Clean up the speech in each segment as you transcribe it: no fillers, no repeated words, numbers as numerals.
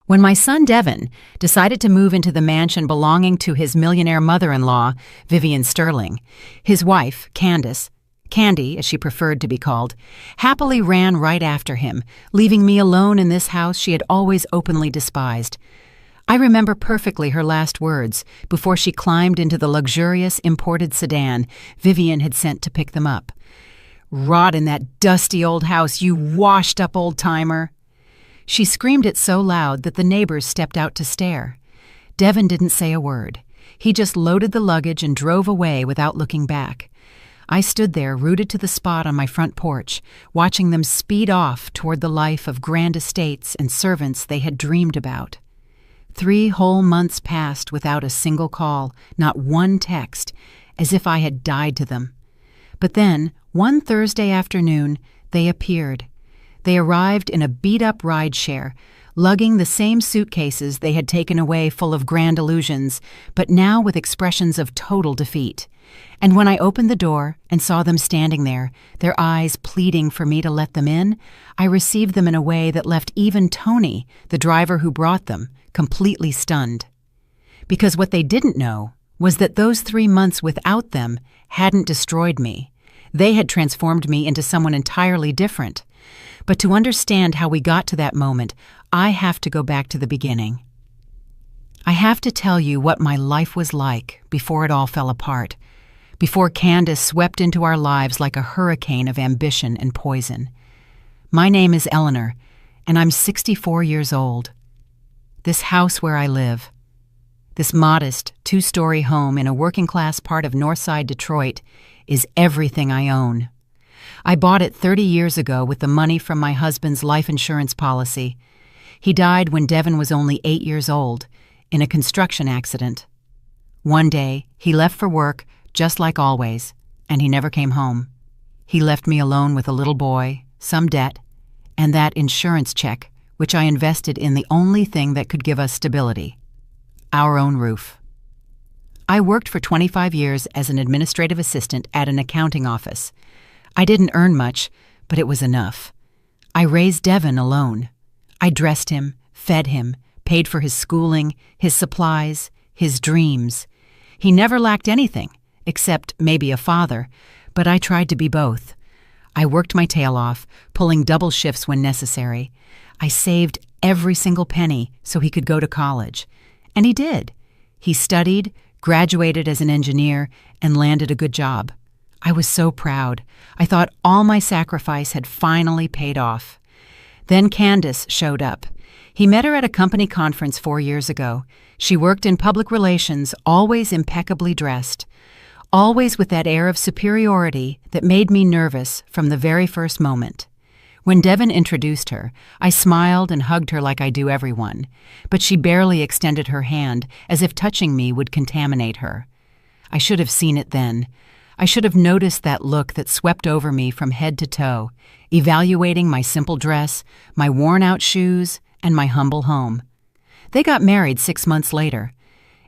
When my son Devin decided to move into the mansion belonging to his millionaire mother-in-law, Vivian Sterling, his wife, Candace, Candy, as she preferred to be called, happily ran right after him, leaving me alone in this house she had always openly despised. I remember perfectly her last words before she climbed into the luxurious imported sedan Vivian had sent to pick them up. "Rot in that dusty old house, you washed-up old-timer!" She screamed it so loud that the neighbors stepped out to stare. Devin didn't say a word. He just loaded the luggage and drove away without looking back. I stood there, rooted to the spot on my front porch, watching them speed off toward the life of grand estates and servants they had dreamed about. 3 whole months passed without a single call, not one text, as if I had died to them. But then, one Thursday afternoon, they appeared. They arrived in a beat-up rideshare, lugging the same suitcases they had taken away full of grand illusions, but now with expressions of total defeat. And when I opened the door and saw them standing there, their eyes pleading for me to let them in, I received them in a way that left even Tony, the driver who brought them, completely stunned. Because what they didn't know was that those 3 months without them hadn't destroyed me. They had transformed me into someone entirely different. But to understand how we got to that moment, I have to go back to the beginning. I have to tell you what my life was like before it all fell apart, before Candace swept into our lives like a hurricane of ambition and poison. My name is Eleanor, and I'm 64 years old. This house where I live, this modest 2-story home in a working-class part of Northside Detroit, is everything I own. I bought it 30 years ago with the money from my husband's life insurance policy. He died when Devin was only 8 years old, in a construction accident. One day, he left for work, just like always, and he never came home. He left me alone with a little boy, some debt, and that insurance check, which I invested in the only thing that could give us stability: our own roof. I worked for 25 years as an administrative assistant at an accounting office. I didn't earn much, but it was enough. I raised Devin alone. I dressed him, fed him, paid for his schooling, his supplies, his dreams. He never lacked anything, except maybe a father, but I tried to be both. I worked my tail off, pulling double shifts when necessary. I saved every single penny so he could go to college. And he did. He studied, graduated as an engineer, and landed a good job. I was so proud. I thought all my sacrifice had finally paid off. Then Candace showed up. He met her at a company conference 4 years ago. She worked in public relations, always impeccably dressed, always with that air of superiority that made me nervous from the very first moment. When Devin introduced her, I smiled and hugged her like I do everyone, but she barely extended her hand, as if touching me would contaminate her. I should have seen it then. I should have noticed that look that swept over me from head to toe, evaluating my simple dress, my worn-out shoes, and my humble home. They got married 6 months later.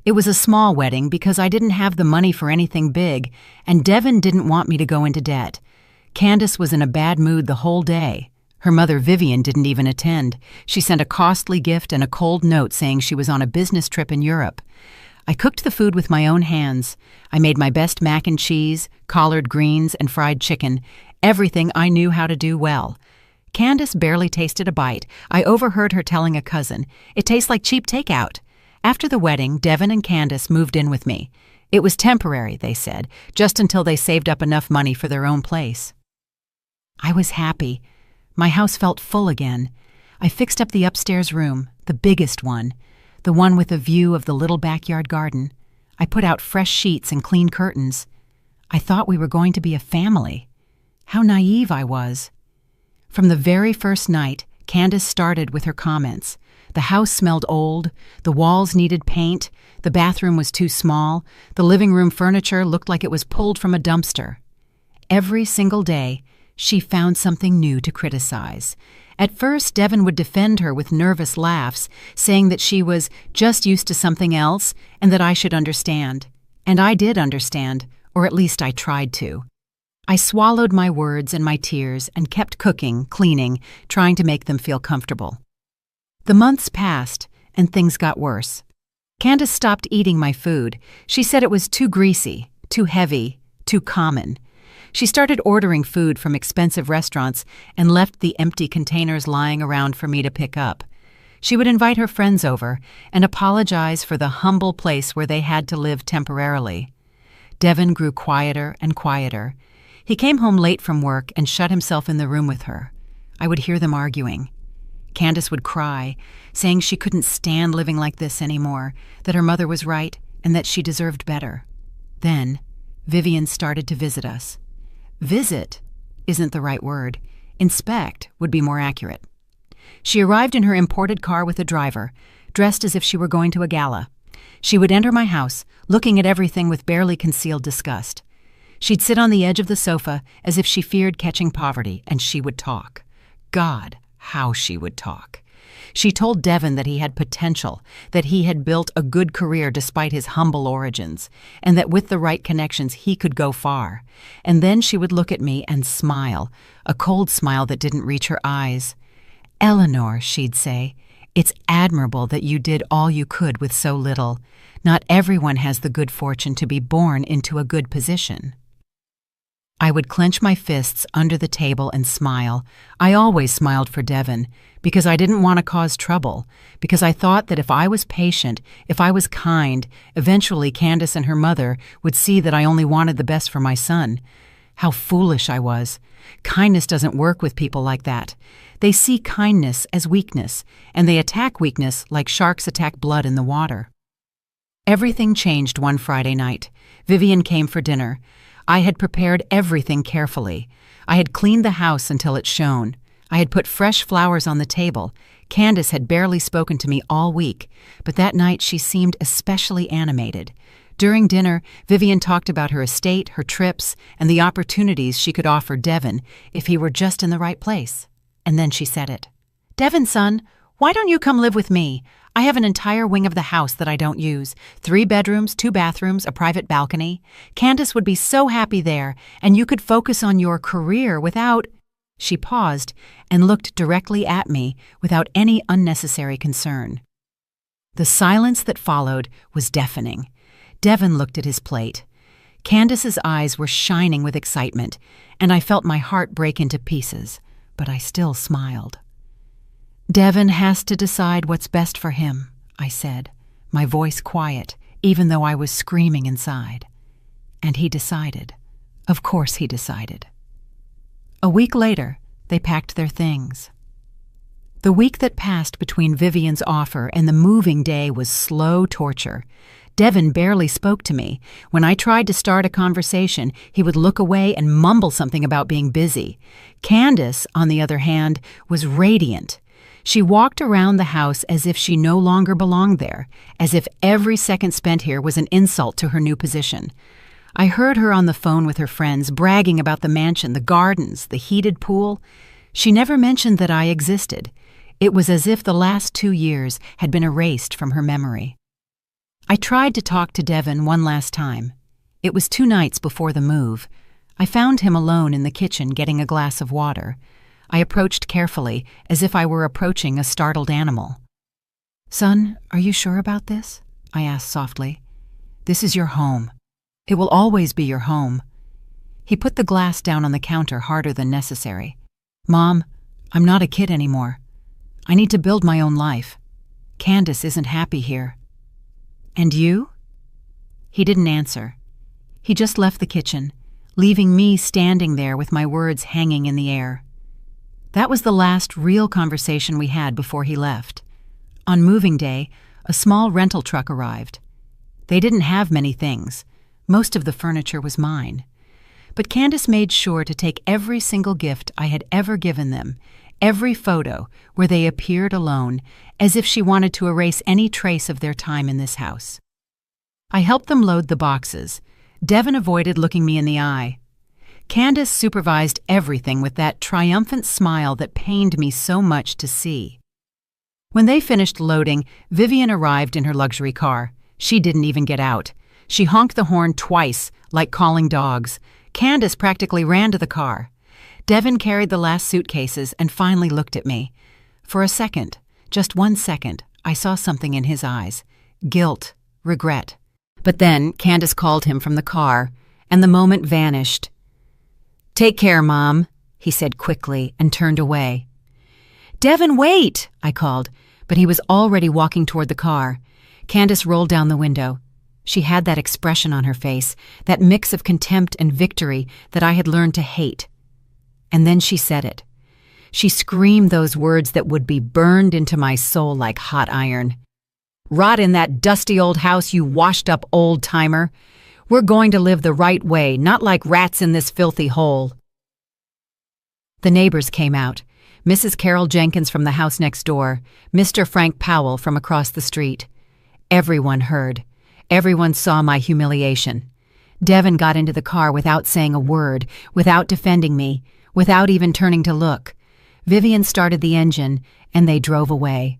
It was a small wedding because I didn't have the money for anything big, and Devin didn't want me to go into debt. Candace was in a bad mood the whole day. Her mother, Vivian, didn't even attend. She sent a costly gift and a cold note saying she was on a business trip in Europe. I cooked the food with my own hands. I made my best mac and cheese, collard greens, and fried chicken, everything I knew how to do well. Candace barely tasted a bite. I overheard her telling a cousin, "It tastes like cheap takeout." After the wedding, Devin and Candace moved in with me. It was temporary, they said, just until they saved up enough money for their own place. I was happy. My house felt full again. I fixed up the upstairs room, the biggest one, the one with a view of the little backyard garden. I put out fresh sheets and clean curtains. I thought we were going to be a family. How naive I was. From the very first night, Candace started with her comments. The house smelled old, the walls needed paint, the bathroom was too small, the living room furniture looked like it was pulled from a dumpster. Every single day, she found something new to criticize. At first, Devin would defend her with nervous laughs, saying that she was just used to something else and that I should understand. And I did understand, or at least I tried to. I swallowed my words and my tears and kept cooking, cleaning, trying to make them feel comfortable. The months passed, and things got worse. Candace stopped eating my food. She said it was too greasy, too heavy, too common. She started ordering food from expensive restaurants and left the empty containers lying around for me to pick up. She would invite her friends over and apologize for the humble place where they had to live temporarily. Devin grew quieter and quieter. He came home late from work and shut himself in the room with her. I would hear them arguing. Candace would cry, saying she couldn't stand living like this anymore, that her mother was right and that she deserved better. Then, Vivian started to visit us. Visit isn't the right word. Inspect would be more accurate. She arrived in her imported car with a driver, dressed as if she were going to a gala. She would enter my house, looking at everything with barely concealed disgust. She'd sit on the edge of the sofa as if she feared catching poverty, and she would talk. God, how she would talk. She told Devin that he had potential, that he had built a good career despite his humble origins, and that with the right connections he could go far. And then she would look at me and smile, a cold smile that didn't reach her eyes. "Eleanor," she'd say, "it's admirable that you did all you could with so little. Not everyone has the good fortune to be born into a good position." I would clench my fists under the table and smile. I always smiled for Devin, because I didn't want to cause trouble, because I thought that if I was patient, if I was kind, eventually Candace and her mother would see that I only wanted the best for my son. How foolish I was. Kindness doesn't work with people like that. They see kindness as weakness, and they attack weakness like sharks attack blood in the water. Everything changed one Friday night. Vivian came for dinner. I had prepared everything carefully. I had cleaned the house until it shone. I had put fresh flowers on the table. Candace had barely spoken to me all week, but that night she seemed especially animated. During dinner, Vivian talked about her estate, her trips, and the opportunities she could offer Devin if he were just in the right place. And then she said it. "Devin, son, why don't you come live with me? I have an entire wing of the house that I don't use. 3 bedrooms, 2 bathrooms, a private balcony. Candace would be so happy there, and you could focus on your career without—" She paused and looked directly at me without any unnecessary concern. The silence that followed was deafening. Devin looked at his plate. Candace's eyes were shining with excitement, and I felt my heart break into pieces, but I still smiled. "Devin has to decide what's best for him," I said, my voice quiet, even though I was screaming inside. And he decided. Of course he decided. A week later, they packed their things. The week that passed between Vivian's offer and the moving day was slow torture. Devin barely spoke to me. When I tried to start a conversation, he would look away and mumble something about being busy. Candace, on the other hand, was radiant. She walked around the house as if she no longer belonged there, as if every second spent here was an insult to her new position. I heard her on the phone with her friends, bragging about the mansion, the gardens, the heated pool. She never mentioned that I existed. It was as if the last 2 years had been erased from her memory. I tried to talk to Devin one last time. It was 2 nights before the move. I found him alone in the kitchen getting a glass of water. I approached carefully, as if I were approaching a startled animal. "Son, are you sure about this?" I asked softly. "This is your home. It will always be your home." He put the glass down on the counter harder than necessary. "Mom, I'm not a kid anymore. I need to build my own life. Candace isn't happy here." "And you?" He didn't answer. He just left the kitchen, leaving me standing there with my words hanging in the air. That was the last real conversation we had before he left. On moving day, a small rental truck arrived. They didn't have many things. Most of the furniture was mine. But Candace made sure to take every single gift I had ever given them, every photo where they appeared alone, as if she wanted to erase any trace of their time in this house. I helped them load the boxes. Devin avoided looking me in the eye. Candace supervised everything with that triumphant smile that pained me so much to see. When they finished loading, Vivian arrived in her luxury car. She didn't even get out. She honked the horn twice, like calling dogs. Candace practically ran to the car. Devin carried the last suitcases and finally looked at me. For a second, Just 1 second, I saw something in his eyes. Guilt, regret. But then Candace called him from the car, and the moment vanished. "Take care, Mom," he said quickly and turned away. "Devin, wait!" I called, but he was already walking toward the car. Candace rolled down the window. She had that expression on her face, that mix of contempt and victory that I had learned to hate. And then she said it. She screamed those words that would be burned into my soul like hot iron. "Rot in that dusty old house, you washed-up old-timer. We're going to live the right way, not like rats in this filthy hole." The neighbors came out. Mrs. Carol Jenkins from the house next door, Mr. Frank Powell from across the street. Everyone heard. Everyone saw my humiliation. Devin got into the car without saying a word, without defending me, without even turning to look. Vivian started the engine, and they drove away.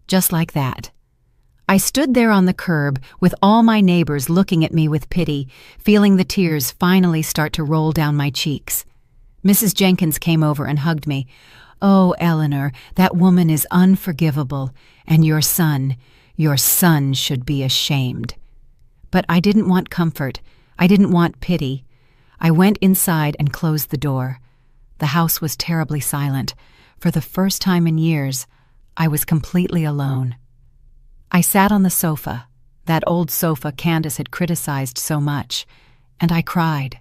Just like that. I stood there on the curb with all my neighbors looking at me with pity, feeling the tears finally start to roll down my cheeks. Mrs. Jenkins came over and hugged me. "Oh, Eleanor, that woman is unforgivable, and your son should be ashamed." But I didn't want comfort. I didn't want pity. I went inside and closed the door. The house was terribly silent. For the first time in years, I was completely alone. I sat on the sofa, that old sofa Candace had criticized so much, and I cried.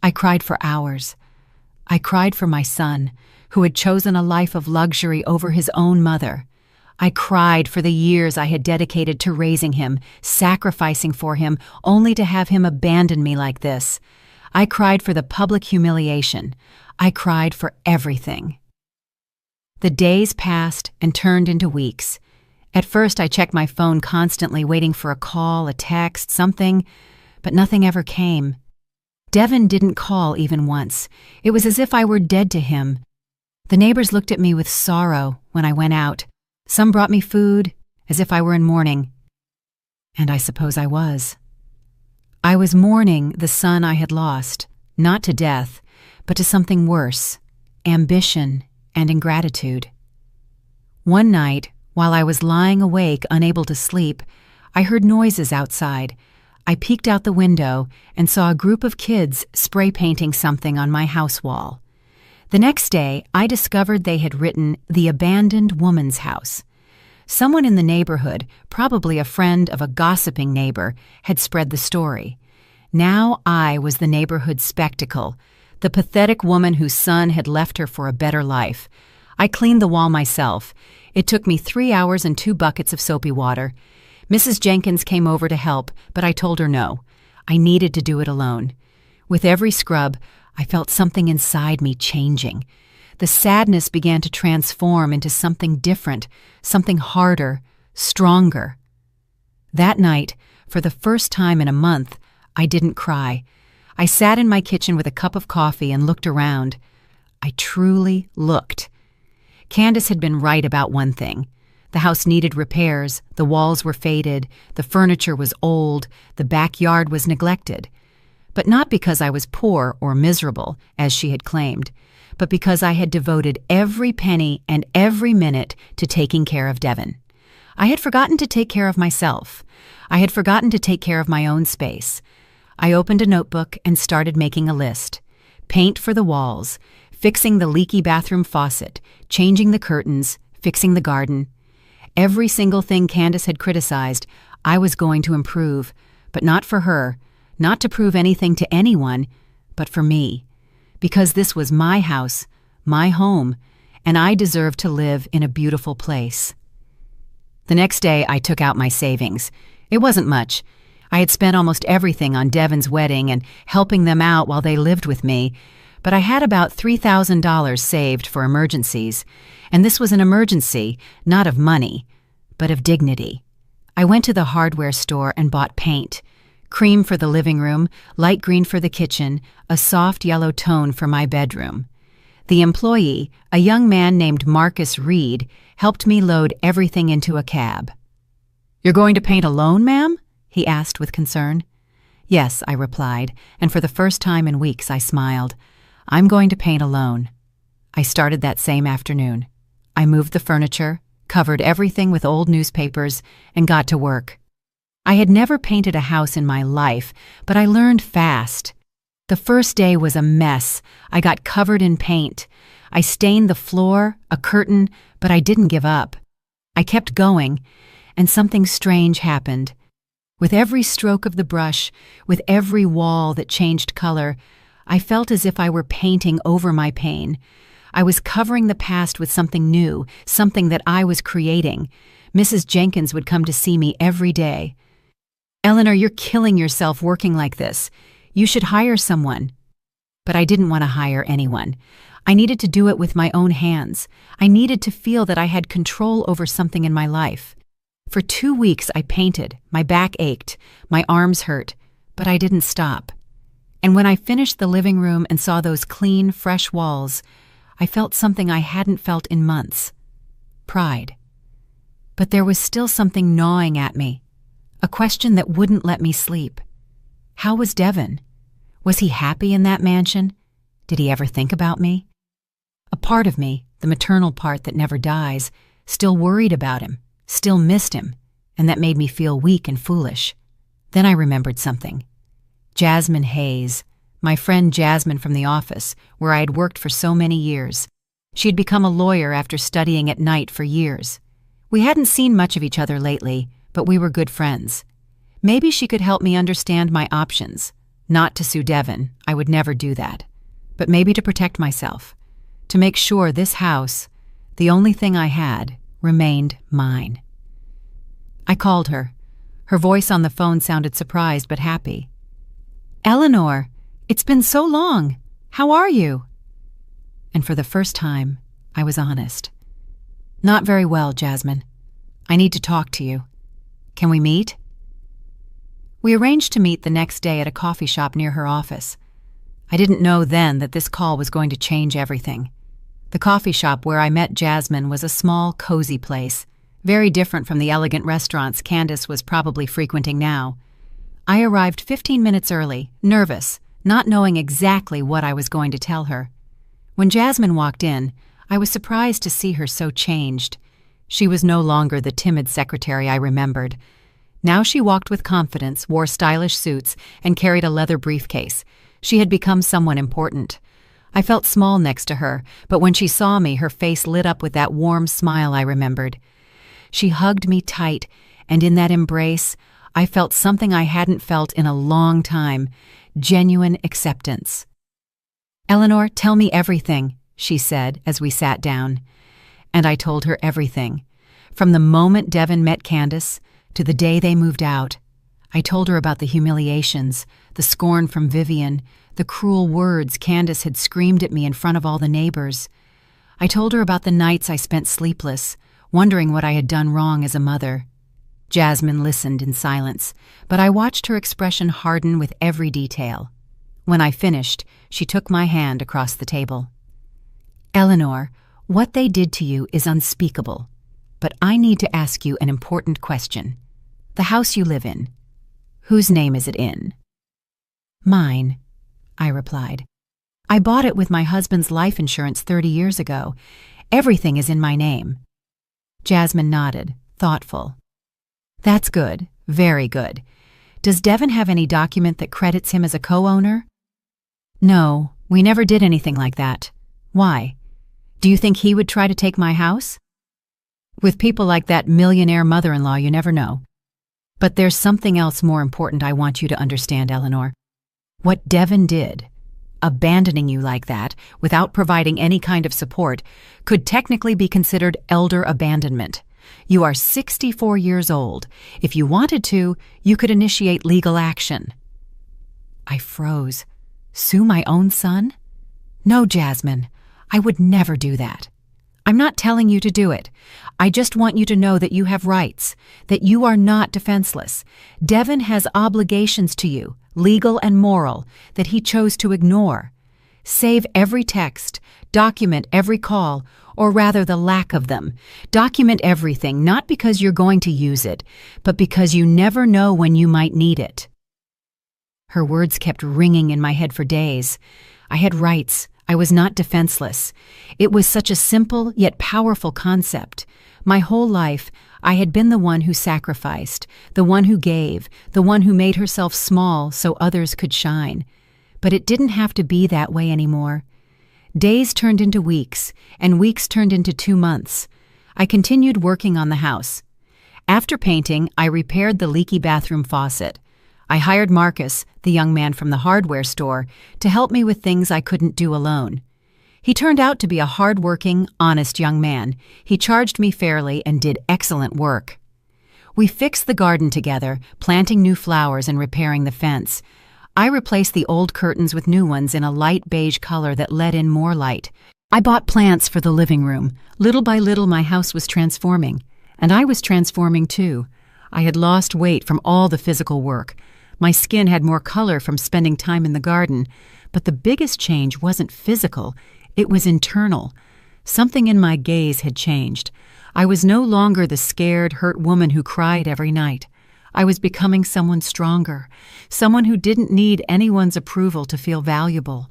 I cried for hours. I cried for my son, who had chosen a life of luxury over his own mother. I cried for the years I had dedicated to raising him, sacrificing for him, only to have him abandon me like this. I cried for the public humiliation. I cried for everything. The days passed and turned into weeks. At first, I checked my phone constantly, waiting for a call, a text, something, but nothing ever came. Devin didn't call even once. It was as if I were dead to him. The neighbors looked at me with sorrow when I went out. Some brought me food, as if I were in mourning. And I suppose I was. I was mourning the son I had lost, not to death, but to something worse, ambition and ingratitude. One night, while I was lying awake, unable to sleep, I heard noises outside. I peeked out the window and saw a group of kids spray painting something on my house wall. The next day, I discovered they had written "The Abandoned Woman's House." Someone in the neighborhood, probably a friend of a gossiping neighbor, had spread the story. Now I was the neighborhood spectacle, the pathetic woman whose son had left her for a better life. I cleaned the wall myself. It took me 3 hours and 2 buckets of soapy water. Mrs. Jenkins came over to help, but I told her no. I needed to do it alone. With every scrub, I felt something inside me changing. The sadness began to transform into something different, something harder, stronger. That night, for the first time in a month, I didn't cry. I sat in my kitchen with a cup of coffee and looked around. I truly looked. Candace had been right about one thing. The house needed repairs, the walls were faded, the furniture was old, the backyard was neglected. But not because I was poor or miserable, as she had claimed, but because I had devoted every penny and every minute to taking care of Devin. I had forgotten to take care of myself. I had forgotten to take care of my own space. I opened a notebook and started making a list. Paint for the walls, fixing the leaky bathroom faucet, changing the curtains, fixing the garden. Every single thing Candace had criticized, I was going to improve, but not for her, not to prove anything to anyone, but for me. Because this was my house, my home, and I deserved to live in a beautiful place. The next day, I took out my savings. It wasn't much. I had spent almost everything on Devin's wedding and helping them out while they lived with me, but I had about $3,000 saved for emergencies, and this was an emergency, not of money, but of dignity. I went to the hardware store and bought paint. Cream for the living room, light green for the kitchen, a soft yellow tone for my bedroom. The employee, a young man named Marcus Reed, helped me load everything into a cab. "You're going to paint alone, ma'am?" he asked with concern. "Yes," I replied, and for the first time in weeks I smiled. "I'm going to paint alone." I started that same afternoon. I moved the furniture, covered everything with old newspapers, and got to work. I had never painted a house in my life, but I learned fast. The first day was a mess. I got covered in paint. I stained the floor, a curtain, but I didn't give up. I kept going, and something strange happened. With every stroke of the brush, with every wall that changed color, I felt as if I were painting over my pain. I was covering the past with something new, something that I was creating. Mrs. Jenkins would come to see me every day. "Eleanor, you're killing yourself working like this. You should hire someone." But I didn't want to hire anyone. I needed to do it with my own hands. I needed to feel that I had control over something in my life. For 2 weeks I painted, my back ached, my arms hurt, but I didn't stop. And when I finished the living room and saw those clean, fresh walls, I felt something I hadn't felt in months. Pride. But there was still something gnawing at me, a question that wouldn't let me sleep. How was Devin? Was he happy in that mansion? Did he ever think about me? A part of me, the maternal part that never dies, still worried about him, still missed him, and that made me feel weak and foolish. Then I remembered something. Jasmine Hayes, my friend Jasmine from the office, where I had worked for so many years. She had become a lawyer after studying at night for years. We hadn't seen much of each other lately, but we were good friends. Maybe she could help me understand my options. Not to sue Devin, I would never do that. But maybe to protect myself. To make sure this house, the only thing I had, remained mine. I called her. Her voice on the phone sounded surprised but happy. "Eleanor, it's been so long. How are you?" And for the first time, I was honest. "Not very well, Jasmine. I need to talk to you. Can we meet?" We arranged to meet the next day at a coffee shop near her office. I didn't know then that this call was going to change everything. The coffee shop where I met Jasmine was a small, cozy place, very different from the elegant restaurants Candace was probably frequenting now. I arrived 15 minutes early, nervous, not knowing exactly what I was going to tell her. When Jasmine walked in, I was surprised to see her so changed. She was no longer the timid secretary I remembered. Now she walked with confidence, wore stylish suits, and carried a leather briefcase. She had become someone important. I felt small next to her, but when she saw me, her face lit up with that warm smile I remembered. She hugged me tight, and in that embrace, I felt something I hadn't felt in a long time, genuine acceptance. "Eleanor, tell me everything," she said as we sat down. And I told her everything. From the moment Devin met Candace to the day they moved out. I told her about the humiliations, the scorn from Vivian, the cruel words Candace had screamed at me in front of all the neighbors. I told her about the nights I spent sleepless, wondering what I had done wrong as a mother. Jasmine listened in silence, but I watched her expression harden with every detail. When I finished, she took my hand across the table. "Eleanor, what they did to you is unspeakable, but I need to ask you an important question. The house you live in, whose name is it in?" "Mine," I replied. "I bought it with my husband's life insurance 30 years ago. Everything is in my name." Jasmine nodded, thoughtful. "That's good, very good. Does Devin have any document that credits him as a co-owner?" "No, we never did anything like that. Why? Do you think he would try to take my house?" "With people like that millionaire mother-in-law, you never know. But there's something else more important I want you to understand, Eleanor. What Devin did, abandoning you like that, without providing any kind of support, could technically be considered elder abandonment. You are 64 years old. If you wanted to, you could initiate legal action." I froze. Sue my own son? No, Jasmine, I would never do that. I'm not telling you to do it. I just want you to know that you have rights, that you are not defenseless. Devin has obligations to you, legal and moral, that he chose to ignore. Save every text, document every call, or rather the lack of them. Document everything, not because you're going to use it, but because you never know when you might need it. Her words kept ringing in my head for days. I had rights. I was not defenseless. It was such a simple yet powerful concept. My whole life, I had been the one who sacrificed, the one who gave, the one who made herself small so others could shine. But it didn't have to be that way anymore. Days turned into weeks, and weeks turned into 2 months. I continued working on the house. After painting, I repaired the leaky bathroom faucet. I hired Marcus, the young man from the hardware store, to help me with things I couldn't do alone. He turned out to be a hard-working, honest young man. He charged me fairly and did excellent work. We fixed the garden together, planting new flowers and repairing the fence. I replaced the old curtains with new ones in a light beige color that let in more light. I bought plants for the living room. Little by little, my house was transforming. And I was transforming too. I had lost weight from all the physical work. My skin had more color from spending time in the garden. But the biggest change wasn't physical. It was internal. Something in my gaze had changed. I was no longer the scared, hurt woman who cried every night. I was becoming someone stronger, someone who didn't need anyone's approval to feel valuable.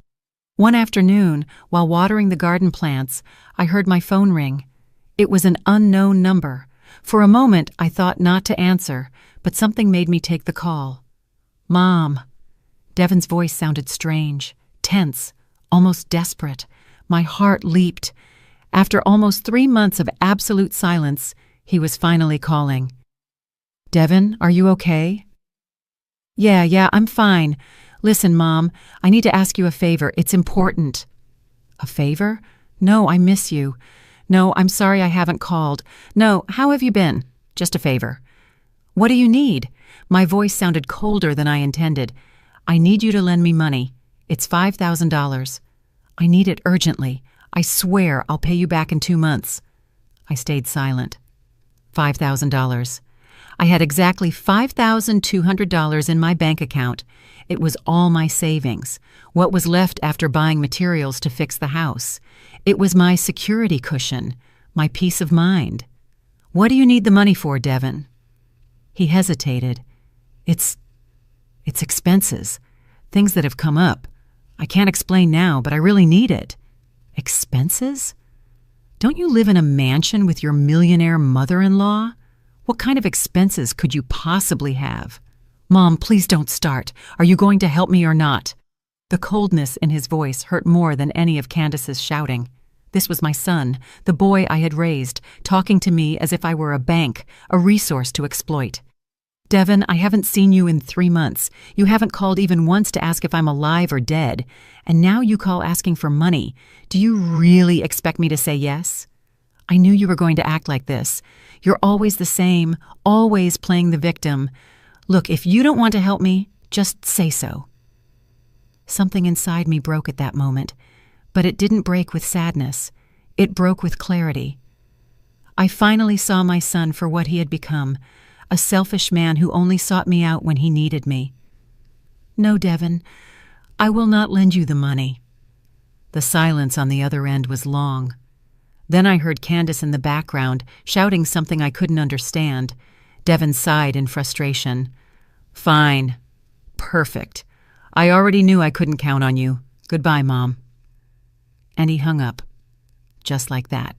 One afternoon, while watering the garden plants, I heard my phone ring. It was an unknown number. For a moment, I thought not to answer, but something made me take the call. Mom. Devon's voice sounded strange, tense, almost desperate. My heart leaped. After almost 3 months of absolute silence, he was finally calling. Devon, are you okay? Yeah, I'm fine. Listen, Mom, I need to ask you a favor. It's important. A favor? No, I miss you. No, I'm sorry I haven't called. No, how have you been? Just a favor. What do you need? My voice sounded colder than I intended. I need you to lend me money. It's $5,000. I need it urgently. I swear I'll pay you back in 2 months. I stayed silent. $5,000. I had exactly $5,200 in my bank account. It was all my savings, what was left after buying materials to fix the house. It was my security cushion, my peace of mind. What do you need the money for, Devon? He hesitated. It's expenses, things that have come up. I can't explain now, but I really need it. Expenses? Don't you live in a mansion with your millionaire mother-in-law? What kind of expenses could you possibly have? Mom, please don't start. Are you going to help me or not? The coldness in his voice hurt more than any of Candace's shouting. This was my son, the boy I had raised, talking to me as if I were a bank, a resource to exploit. Devon, I haven't seen you in 3 months. You haven't called even once to ask if I'm alive or dead. And now you call asking for money. Do you really expect me to say yes? I knew you were going to act like this. You're always the same, always playing the victim. Look, if you don't want to help me, just say so. Something inside me broke at that moment, but it didn't break with sadness. It broke with clarity. I finally saw my son for what he had become, a selfish man who only sought me out when he needed me. No, Devon, I will not lend you the money. The silence on the other end was long. Then I heard Candace in the background, shouting something I couldn't understand. Devon sighed in frustration. Fine. Perfect. I already knew I couldn't count on you. Goodbye, Mom. And he hung up. Just like that.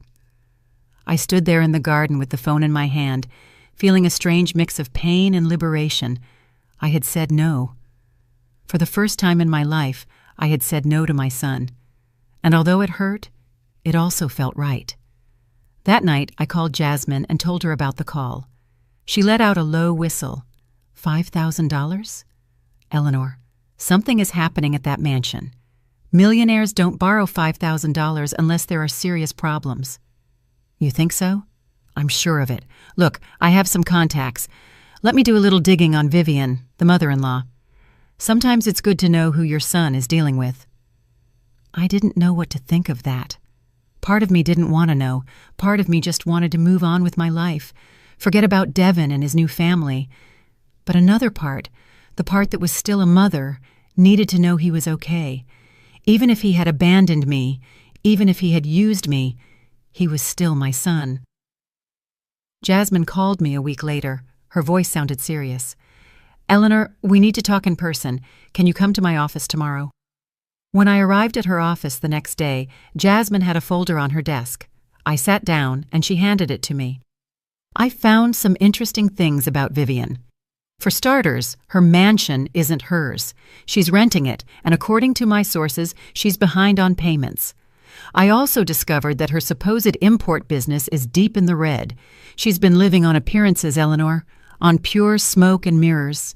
I stood there in the garden with the phone in my hand, feeling a strange mix of pain and liberation. I had said no. For the first time in my life, I had said no to my son. And although it hurt, it also felt right. That night, I called Jasmine and told her about the call. She let out a low whistle. $5,000? Eleanor, something is happening at that mansion. Millionaires don't borrow $5,000 unless there are serious problems. You think so? I'm sure of it. Look, I have some contacts. Let me do a little digging on Vivian, the mother-in-law. Sometimes it's good to know who your son is dealing with. I didn't know what to think of that. Part of me didn't want to know. Part of me just wanted to move on with my life, forget about Devon and his new family. But another part, the part that was still a mother, needed to know he was okay. Even if he had abandoned me, even if he had used me, he was still my son. Jasmine called me a week later. Her voice sounded serious. Eleanor, we need to talk in person. Can you come to my office tomorrow? When I arrived at her office the next day, Jasmine had a folder on her desk. I sat down and she handed it to me. I found some interesting things about Vivian. For starters, her mansion isn't hers. She's renting it, and according to my sources, she's behind on payments. I also discovered that her supposed import business is deep in the red. She's been living on appearances, Eleanor, on pure smoke and mirrors.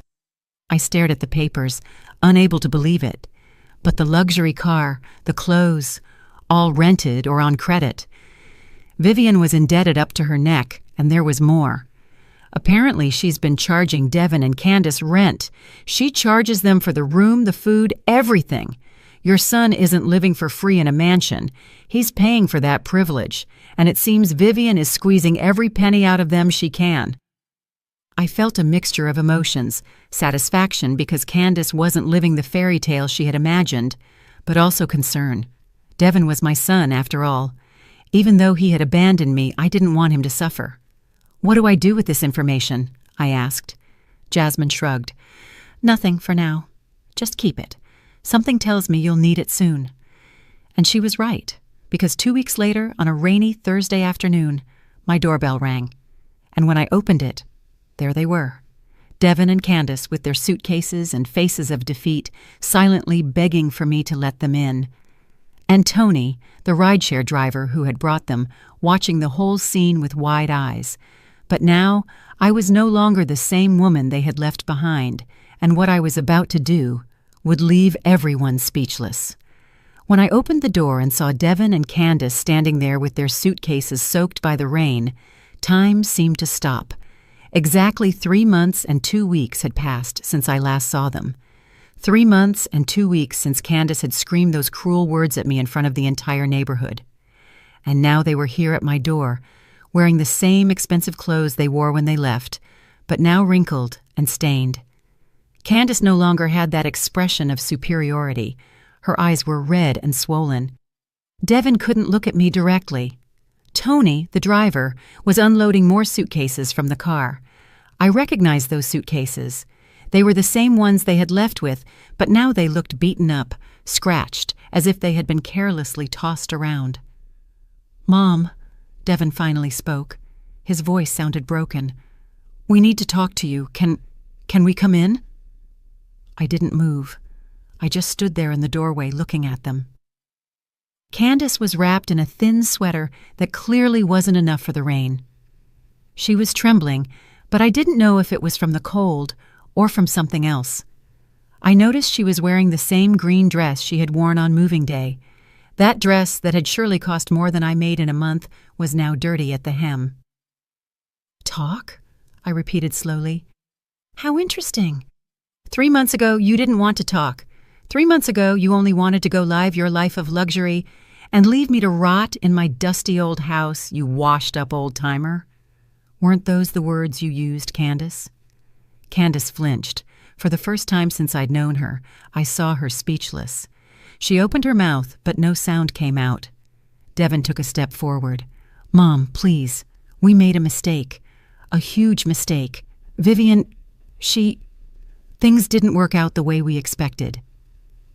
I stared at the papers, unable to believe it. But the luxury car, the clothes, all rented or on credit. Vivian was indebted up to her neck, and there was more. Apparently, she's been charging Devin and Candace rent. She charges them for the room, the food, everything. Your son isn't living for free in a mansion. He's paying for that privilege, and it seems Vivian is squeezing every penny out of them she can. I felt a mixture of emotions, satisfaction because Candace wasn't living the fairy tale she had imagined, but also concern. Devin was my son, after all. Even though he had abandoned me, I didn't want him to suffer. "What do I do with this information?" I asked. Jasmine shrugged. "Nothing for now. Just keep it. Something tells me you'll need it soon." And she was right, because 2 weeks later, on a rainy Thursday afternoon, my doorbell rang. And when I opened it, there they were, Devin and Candace with their suitcases and faces of defeat, silently begging for me to let them in. And Tony, the rideshare driver who had brought them, watching the whole scene with wide eyes. But now, I was no longer the same woman they had left behind, and what I was about to do would leave everyone speechless. When I opened the door and saw Devin and Candace standing there with their suitcases soaked by the rain, time seemed to stop. Exactly 3 months and 2 weeks had passed since I last saw them. 3 months and 2 weeks since Candace had screamed those cruel words at me in front of the entire neighborhood. And now they were here at my door, wearing the same expensive clothes they wore when they left, but now wrinkled and stained. Candace no longer had that expression of superiority. Her eyes were red and swollen. Devin couldn't look at me directly. Tony, the driver, was unloading more suitcases from the car. I recognized those suitcases. They were the same ones they had left with, but now they looked beaten up, scratched, as if they had been carelessly tossed around. "Mom," Devin finally spoke. His voice sounded broken. "We need to talk to you. Can we come in?" I didn't move. I just stood there in the doorway looking at them. Candace was wrapped in a thin sweater that clearly wasn't enough for the rain. She was trembling, but I didn't know if it was from the cold or from something else. I noticed she was wearing the same green dress she had worn on moving day. That dress that had surely cost more than I made in a month was now dirty at the hem. "Talk?" I repeated slowly. "How interesting. 3 months ago, you didn't want to talk. 3 months ago, you only wanted to go live your life of luxury and leave me to rot in my dusty old house, you washed-up old-timer. Weren't those the words you used, Candace?" Candace flinched. For the first time since I'd known her, I saw her speechless. She opened her mouth, but no sound came out. Devin took a step forward. "Mom, please. We made a mistake. A huge mistake. Vivian, things didn't work out the way we expected."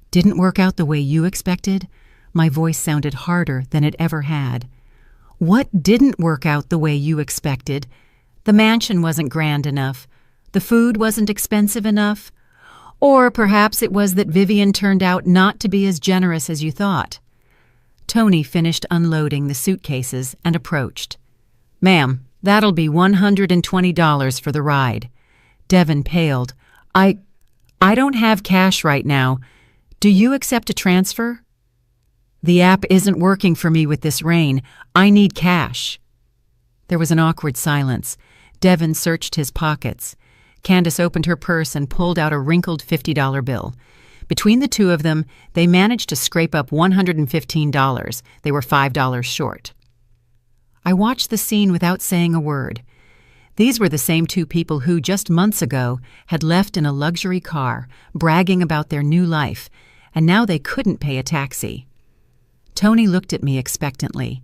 "Didn't work out the way you expected?" My voice sounded harder than it ever had. "What didn't work out the way you expected? The mansion wasn't grand enough. The food wasn't expensive enough. Or perhaps it was that Vivian turned out not to be as generous as you thought." Tony finished unloading the suitcases and approached. "Ma'am, that'll be $120 for the ride." Devin paled. I don't have cash right now. Do you accept a transfer?" "The app isn't working for me with this rain. I need cash." There was an awkward silence. Devin searched his pockets. Candace opened her purse and pulled out a wrinkled $50 bill. Between the two of them, they managed to scrape up $115. They were $5 short. I watched the scene without saying a word. These were the same two people who, just months ago, had left in a luxury car, bragging about their new life, and now they couldn't pay a taxi. Tony looked at me expectantly.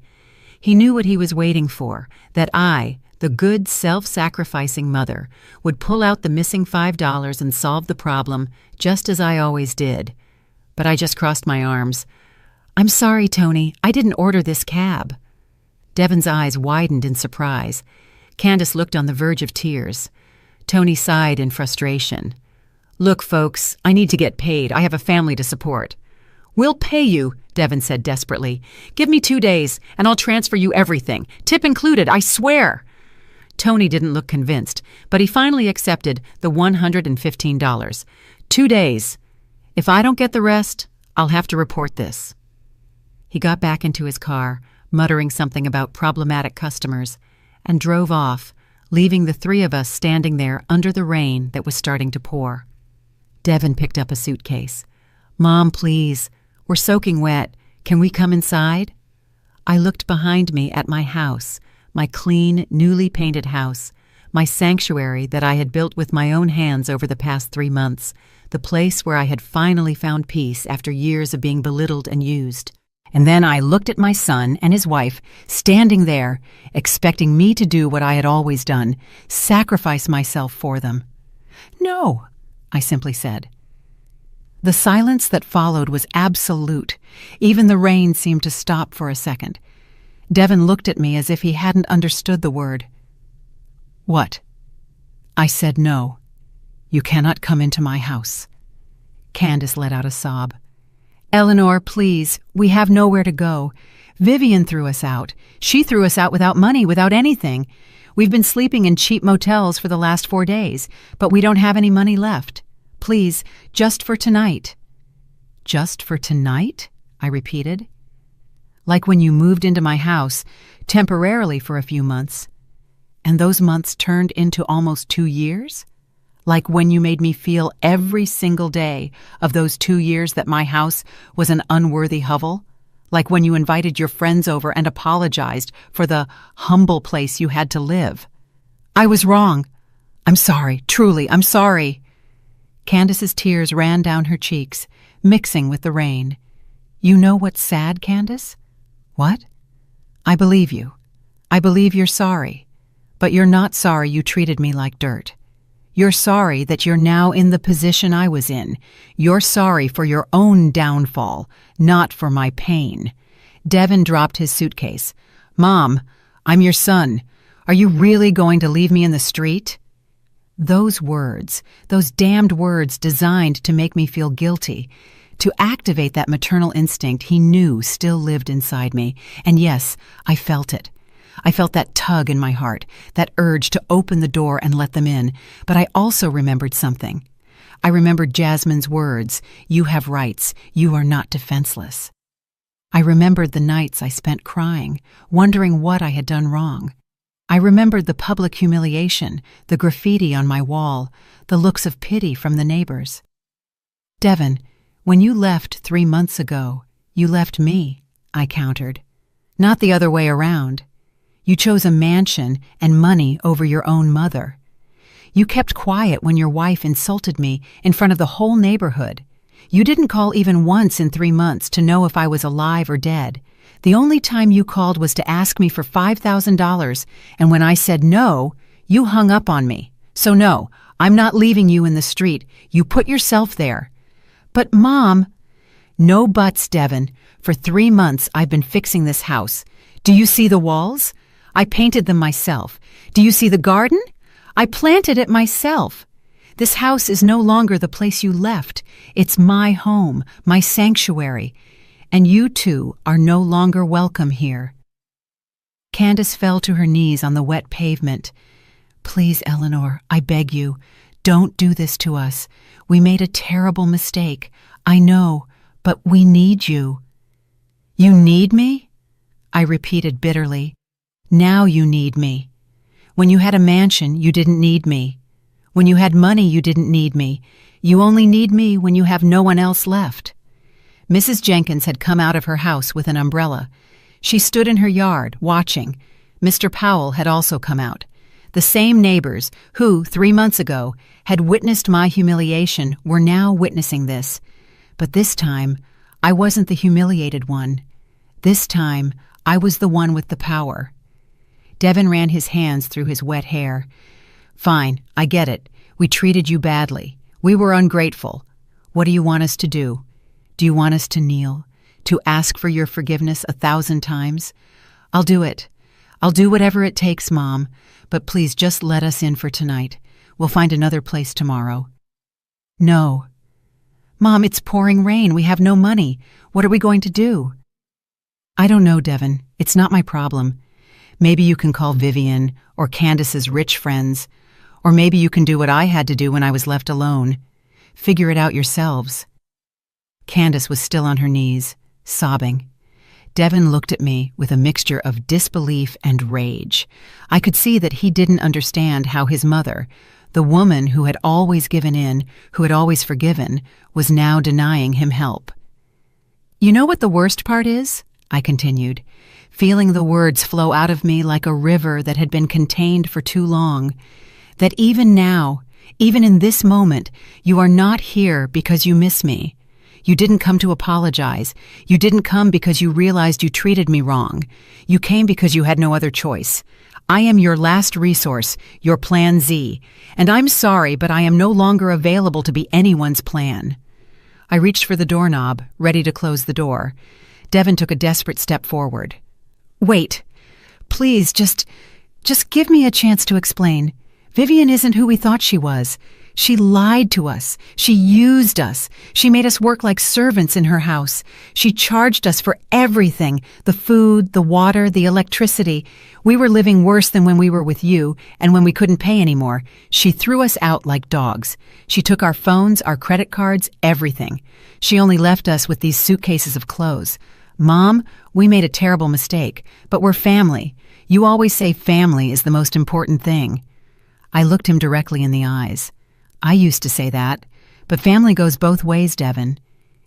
He knew what he was waiting for, that I, the good, self-sacrificing mother, would pull out the missing $5 and solve the problem, just as I always did. but I just crossed my arms. "I'm sorry, Tony. I didn't order this cab." Devon's eyes widened in surprise. Candace looked on the verge of tears. Tony sighed in frustration. "Look, folks, I need to get paid. I have a family to support." "We'll pay you," Devon said desperately. "Give me 2 days, and I'll transfer you everything. Tip included, I swear." Tony didn't look convinced, but he finally accepted the $115. 2 days. "If I don't get the rest, I'll have to report this." He got back into his car, muttering something about problematic customers, and drove off, leaving the three of us standing there under the rain that was starting to pour. Devon picked up a suitcase. "Mom, please. We're soaking wet. Can we come inside?" I looked behind me at my house, my clean, newly painted house, my sanctuary that I had built with my own hands over the past 3 months, the place where I had finally found peace after years of being belittled and used. And then I looked at my son and his wife standing there, expecting me to do what I had always done, sacrifice myself for them. "No," I simply said. The silence that followed was absolute. Even the rain seemed to stop for a second. Devon looked at me as if he hadn't understood the word. "What?" I said no. "You cannot come into my house." Candace let out a sob. "Eleanor, please, we have nowhere to go. Vivian threw us out. She threw us out without money, without anything. We've been sleeping in cheap motels for the last 4 days, but we don't have any money left. Please, just for tonight." "Just for tonight?" I repeated. "Like when you moved into my house, temporarily for a few months, and those months turned into almost 2 years? Like when you made me feel every single day of those 2 years that my house was an unworthy hovel? Like when you invited your friends over and apologized for the humble place you had to live? I was wrong. I'm sorry, truly, I'm sorry." Candace's tears ran down her cheeks, mixing with the rain. "You know what's sad, Candace?" "What?" "I believe you. I believe you're sorry. But you're not sorry you treated me like dirt. You're sorry that you're now in the position I was in. You're sorry for your own downfall, not for my pain." Devon dropped his suitcase. "Mom, I'm your son. Are you really going to leave me in the street?" Those words, those damned words designed to make me feel guilty, to activate that maternal instinct he knew still lived inside me. And yes, I felt it. I felt that tug in my heart, that urge to open the door and let them in. But I also remembered something. I remembered Jasmine's words, "You have rights. You are not defenseless." I remembered the nights I spent crying, wondering what I had done wrong. I remembered the public humiliation, the graffiti on my wall, the looks of pity from the neighbors. "Devon, when you left 3 months ago, you left me," I countered. "Not the other way around. You chose a mansion and money over your own mother. You kept quiet when your wife insulted me in front of the whole neighborhood. You didn't call even once in 3 months to know if I was alive or dead. The only time you called was to ask me for $5,000, and when I said no, you hung up on me. So no, I'm not leaving you in the street. You put yourself there." "But, Mom—" "No buts, Devon. For 3 months I've been fixing this house. Do you see the walls? I painted them myself. Do you see the garden? I planted it myself. This house is no longer the place you left. It's my home, my sanctuary. And you two are no longer welcome here." Candace fell to her knees on the wet pavement. "Please, Eleanor, I beg you, don't do this to us. We made a terrible mistake. I know, but we need you." "You need me?" I repeated bitterly. "Now you need me. When you had a mansion, you didn't need me. When you had money, you didn't need me. You only need me when you have no one else left." Mrs. Jenkins had come out of her house with an umbrella. She stood in her yard, watching. Mr. Powell had also come out. The same neighbors who, 3 months ago, had witnessed my humiliation were now witnessing this. But this time, I wasn't the humiliated one. This time, I was the one with the power. Devon ran his hands through his wet hair. "Fine, I get it. We treated you badly. We were ungrateful. What do you want us to do? Do you want us to kneel, to ask for your forgiveness 1,000 times? I'll do it. I'll do whatever it takes, Mom, but please just let us in for tonight. We'll find another place tomorrow. No. Mom, it's pouring rain. We have no money. What are we going to do? I don't know, Devin. It's not my problem. Maybe you can call Vivian or Candace's rich friends, or maybe you can do what I had to do when I was left alone. Figure it out yourselves. Candace was still on her knees, sobbing. Devin looked at me with a mixture of disbelief and rage. I could see that he didn't understand how his mother, the woman who had always given in, who had always forgiven, was now denying him help. You know what the worst part is? I continued, feeling the words flow out of me like a river that had been contained for too long. That even now, even in this moment, you are not here because you miss me. You didn't come to apologize. You didn't come because you realized you treated me wrong. You came because you had no other choice. I am your last resource, your plan Z, and I'm sorry, but I am no longer available to be anyone's plan. I reached for the doorknob, ready to close the door. Devin took a desperate step forward. Wait. Please, just give me a chance to explain. Vivian isn't who we thought she was. She lied to us. She used us. She made us work like servants in her house. She charged us for everything, the food, the water, the electricity. We were living worse than when we were with you, and when we couldn't pay anymore. She threw us out like dogs. She took our phones, our credit cards, everything. She only left us with these suitcases of clothes. Mom, we made a terrible mistake, but we're family. You always say family is the most important thing. I looked him directly in the eyes. I used to say that, but family goes both ways, Devin.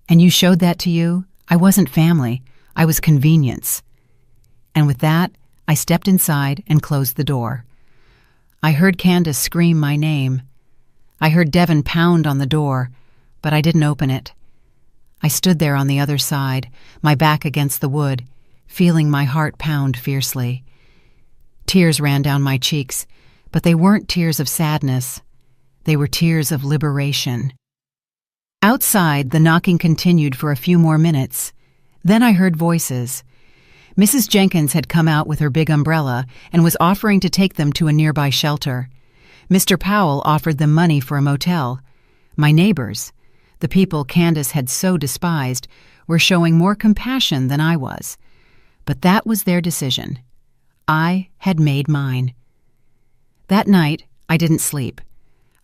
And you showed that to you? I wasn't family. I was convenience. And with that, I stepped inside and closed the door. I heard Candace scream my name. I heard Devin pound on the door, but I didn't open it. I stood there on the other side, my back against the wood, feeling my heart pound fiercely. Tears ran down my cheeks, but they weren't tears of sadness. They were tears of liberation. Outside, the knocking continued for a few more minutes. Then I heard voices. Mrs. Jenkins had come out with her big umbrella and was offering to take them to a nearby shelter. Mr. Powell offered them money for a motel. My neighbors, the people Candace had so despised, were showing more compassion than I was. But that was their decision. I had made mine. That night, I didn't sleep.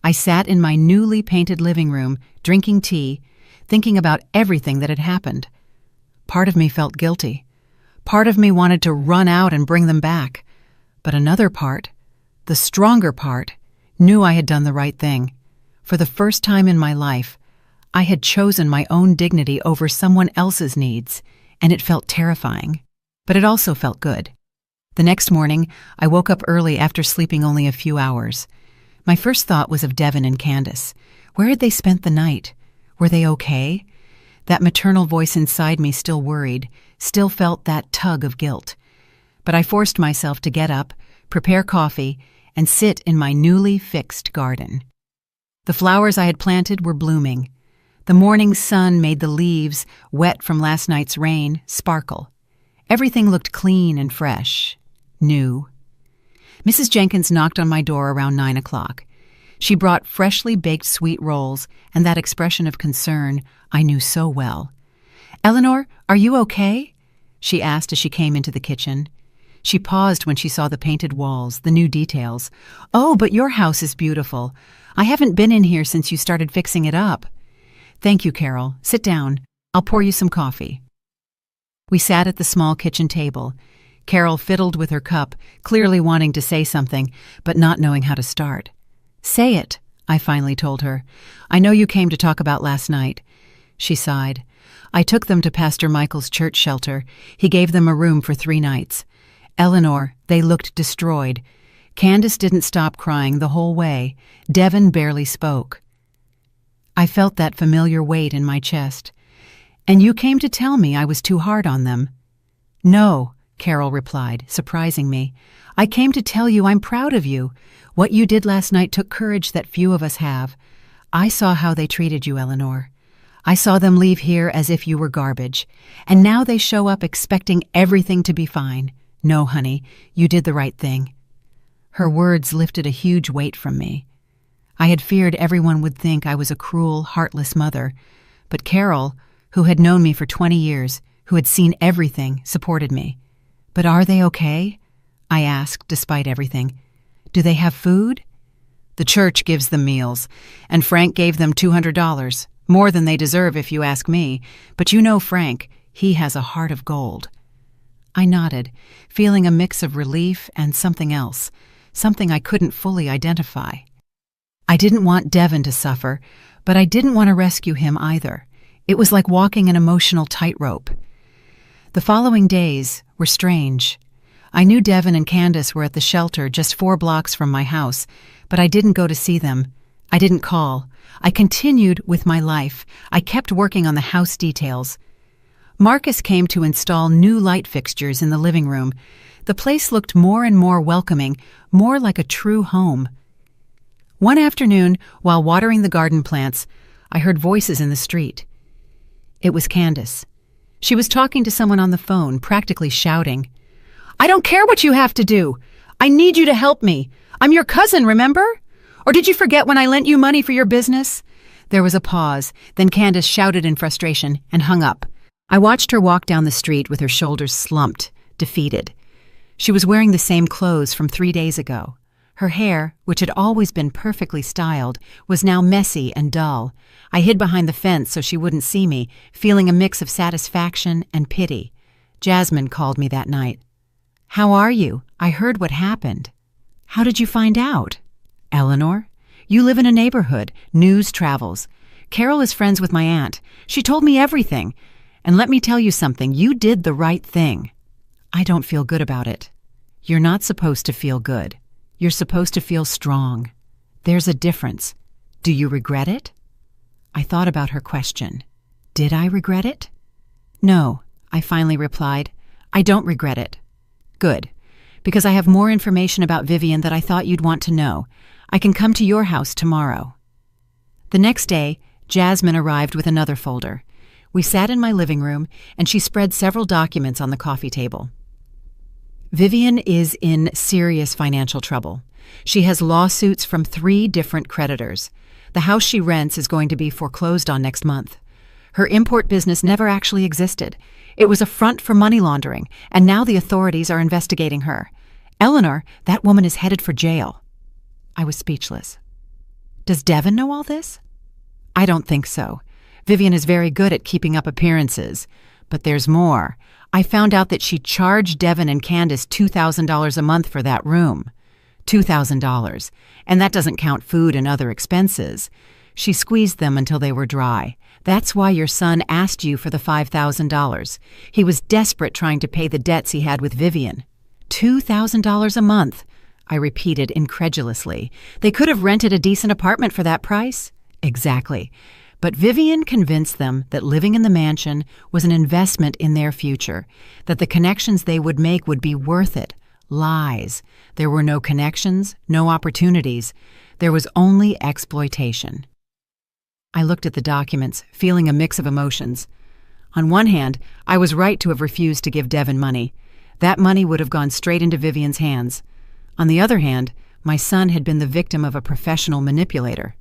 I sat in my newly painted living room, drinking tea, thinking about everything that had happened. Part of me felt guilty. Part of me wanted to run out and bring them back. But another part, the stronger part, knew I had done the right thing. For the first time in my life, I had chosen my own dignity over someone else's needs, and it felt terrifying. But it also felt good. The next morning, I woke up early after sleeping only a few hours. My first thought was of Devin and Candace. Where had they spent the night? Were they okay? That maternal voice inside me still worried, still felt that tug of guilt. But I forced myself to get up, prepare coffee, and sit in my newly fixed garden. The flowers I had planted were blooming. The morning sun made the leaves, wet from last night's rain, sparkle. Everything looked clean and fresh, new. Mrs. Jenkins knocked on my door around 9 o'clock. She brought freshly baked sweet rolls and that expression of concern I knew so well. "Eleanor, are you okay?" she asked as she came into the kitchen. She paused when she saw the painted walls, the new details. "Oh, but your house is beautiful. I haven't been in here since you started fixing it up." "Thank you, Carol. Sit down. I'll pour you some coffee." We sat at the small kitchen table. Carol fiddled with her cup, clearly wanting to say something, but not knowing how to start. "Say it," I finally told her. "I know you came to talk about last night." She sighed. "I took them to Pastor Michael's church shelter. He gave them a room for 3 nights. Eleanor, they looked destroyed. Candace didn't stop crying the whole way. Devin barely spoke." I felt that familiar weight in my chest. "And you came to tell me I was too hard on them." "No," Carol replied, surprising me. "I came to tell you I'm proud of you. What you did last night took courage that few of us have. I saw how they treated you, Eleanor. I saw them leave here as if you were garbage, and now they show up expecting everything to be fine. No, honey, you did the right thing." Her words lifted a huge weight from me. I had feared everyone would think I was a cruel, heartless mother, but Carol, who had known me for 20 years, who had seen everything, supported me. "But are they okay?" I asked, despite everything. "Do they have food?" "The church gives them meals, and Frank gave them $200, more than they deserve if you ask me, but you know Frank, he has a heart of gold." I nodded, feeling a mix of relief and something else, something I couldn't fully identify. I didn't want Devin to suffer, but I didn't want to rescue him either. It was like walking an emotional tightrope. The following days were strange. I knew Devin and Candace were at the shelter just 4 blocks from my house, but I didn't go to see them. I didn't call. I continued with my life. I kept working on the house details. Marcus came to install new light fixtures in the living room. The place looked more and more welcoming, more like a true home. One afternoon, while watering the garden plants, I heard voices in the street. It was Candace. She was talking to someone on the phone, practically shouting, "I don't care what you have to do. I need you to help me. I'm your cousin, remember? Or did you forget when I lent you money for your business?" There was a pause, then Candace shouted in frustration and hung up. I watched her walk down the street with her shoulders slumped, defeated. She was wearing the same clothes from 3 days ago. Her hair, which had always been perfectly styled, was now messy and dull. I hid behind the fence so she wouldn't see me, feeling a mix of satisfaction and pity. Jasmine called me that night. "How are you? I heard what happened." "How did you find out?" "Eleanor, you live in a neighborhood. News travels. Carol is friends with my aunt. She told me everything. And let me tell you something, you did the right thing." "I don't feel good about it." "You're not supposed to feel good. You're supposed to feel strong. There's a difference. Do you regret it?" I thought about her question. Did I regret it? "No," I finally replied. "I don't regret it." "Good, because I have more information about Vivian that I thought you'd want to know. I can come to your house tomorrow." The next day, Jasmine arrived with another folder. We sat in my living room, and she spread several documents on the coffee table. Vivian is in serious financial trouble. She has lawsuits from 3 different creditors. The house she rents is going to be foreclosed on next month. Her import business never actually existed. It was a front for money laundering, and now the authorities are investigating her. Eleanor, that woman is headed for jail. I was speechless. Does Devin know all this? I don't think so. Vivian is very good at keeping up appearances. But there's more. I found out that she charged Devin and Candace $2,000 a month for that room. $2,000. And that doesn't count food and other expenses. She squeezed them until they were dry. That's why your son asked you for the $5,000. He was desperate trying to pay the debts he had with Vivian. $2,000 a month, I repeated incredulously. They could have rented a decent apartment for that price. Exactly. But Vivian convinced them that living in the mansion was an investment in their future, that the connections they would make would be worth it. Lies. There were no connections, no opportunities. There was only exploitation. I looked at the documents, feeling a mix of emotions. On one hand, I was right to have refused to give Devin money. That money would have gone straight into Vivian's hands. On the other hand, my son had been the victim of a professional manipulator.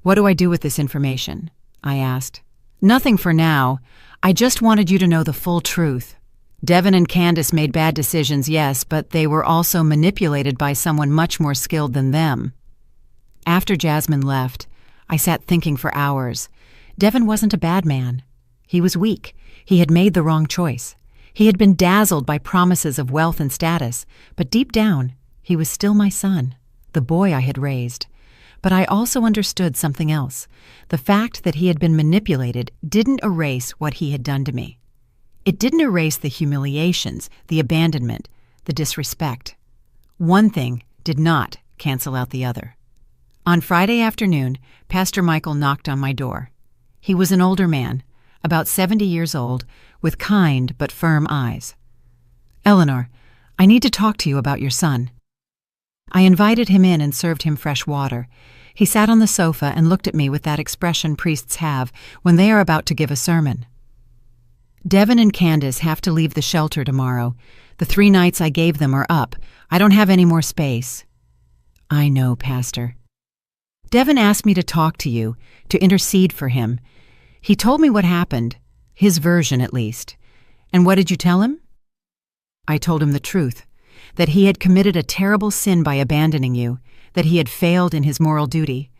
"What do I do with this information?" I asked. "Nothing for now. I just wanted you to know the full truth. Devin and Candace made bad decisions, yes, but they were also manipulated by someone much more skilled than them." After Jasmine left, I sat thinking for hours. Devin wasn't a bad man. He was weak. He had made the wrong choice. He had been dazzled by promises of wealth and status, but deep down, he was still my son, the boy I had raised. But I also understood something else. The fact that he had been manipulated didn't erase what he had done to me. It didn't erase the humiliations, the abandonment, the disrespect. One thing did not cancel out the other. On Friday afternoon, Pastor Michael knocked on my door. He was an older man, about 70 years old, with kind but firm eyes. "Eleanor, I need to talk to you about your son." I invited him in and served him fresh water. He sat on the sofa and looked at me with that expression priests have when they are about to give a sermon. Devin and Candace have to leave the shelter tomorrow. The 3 nights I gave them are up. I don't have any more space. I know, Pastor. Devin asked me to talk to you, to intercede for him. He told me what happened, his version at least. And what did you tell him? I told him the truth, that he had committed a terrible sin by abandoning you, that he had failed in his moral duty.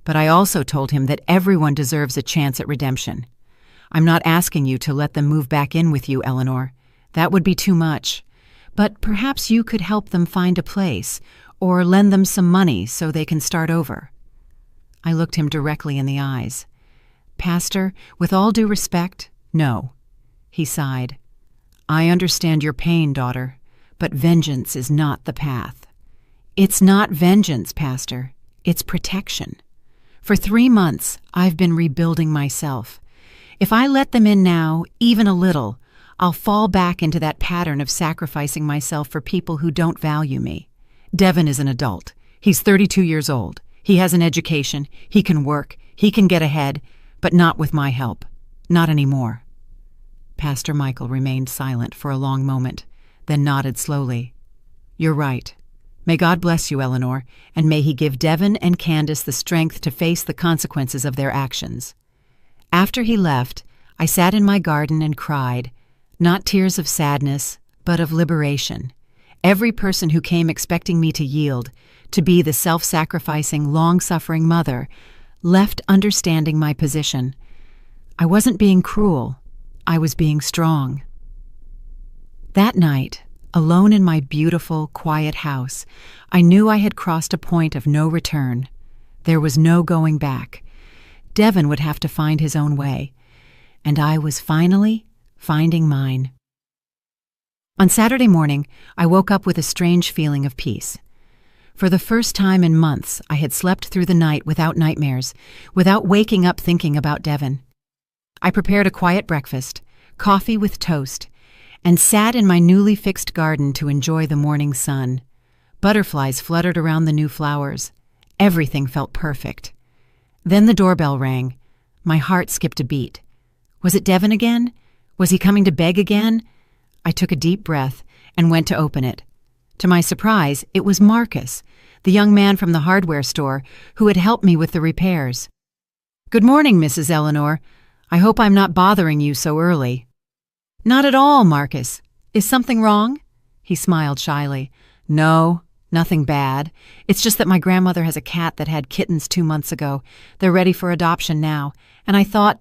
But I also told him that everyone deserves a chance at redemption. I'm not asking you to let them move back in with you, Eleanor. That would be too much. But perhaps you could help them find a place, or lend them some money so they can start over. I looked him directly in the eyes. Pastor, with all due respect, no. He sighed. I understand your pain, daughter, but vengeance is not the path. It's not vengeance, Pastor. It's protection. For 3 months, I've been rebuilding myself. If I let them in now, even a little, I'll fall back into that pattern of sacrificing myself for people who don't value me. Devin is an adult. He's 32 years old. He has an education. He can work. He can get ahead, but not with my help. Not anymore. Pastor Michael remained silent for a long moment, then nodded slowly. You're right. May God bless you, Eleanor, and may He give Devin and Candace the strength to face the consequences of their actions. After he left, I sat in my garden and cried, not tears of sadness, but of liberation. Every person who came expecting me to yield, to be the self-sacrificing, long-suffering mother, left understanding my position. I wasn't being cruel. I was being strong. That night, alone in my beautiful, quiet house, I knew I had crossed a point of no return. There was no going back. Devin would have to find his own way, and I was finally finding mine. On Saturday morning, I woke up with a strange feeling of peace. For the first time in months, I had slept through the night without nightmares, without waking up thinking about Devin. I prepared a quiet breakfast, coffee with toast, and sat in my newly fixed garden to enjoy the morning sun. Butterflies fluttered around the new flowers. Everything felt perfect. Then the doorbell rang. My heart skipped a beat. Was it Devin again? Was he coming to beg again? I took a deep breath and went to open it. To my surprise, it was Marcus, the young man from the hardware store who had helped me with the repairs. Good morning, Mrs. Eleanor. I hope I'm not bothering you so early. Not at all, Marcus. Is something wrong? He smiled shyly. No, nothing bad. It's just that my grandmother has a cat that had kittens 2 months ago. They're ready for adoption now. And I thought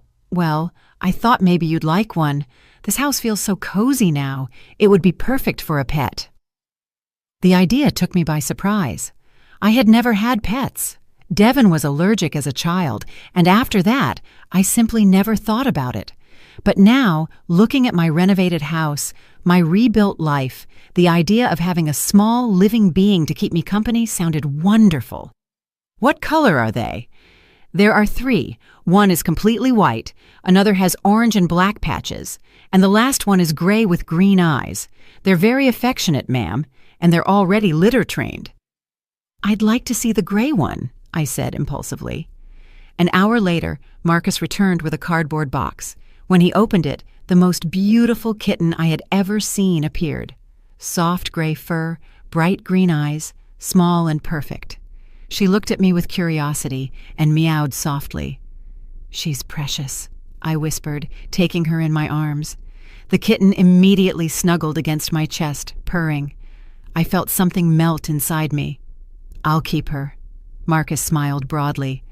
maybe you'd like one. This house feels so cozy now. It would be perfect for a pet. The idea took me by surprise. I had never had pets. Devin was allergic as a child, and after that, I simply never thought about it. But now, looking at my renovated house, my rebuilt life, the idea of having a small living being to keep me company sounded wonderful. What color are they? There are 3. One is completely white, another has orange and black patches, and the last one is gray with green eyes. They're very affectionate, ma'am, and they're already litter-trained. I'd like to see the gray one, I said impulsively. An hour later, Marcus returned with a cardboard box. When he opened it, the most beautiful kitten I had ever seen appeared. Soft gray fur, bright green eyes, small and perfect. She looked at me with curiosity and meowed softly. She's precious, I whispered, taking her in my arms. The kitten immediately snuggled against my chest, purring. I felt something melt inside me. I'll keep her. Marcus smiled broadly.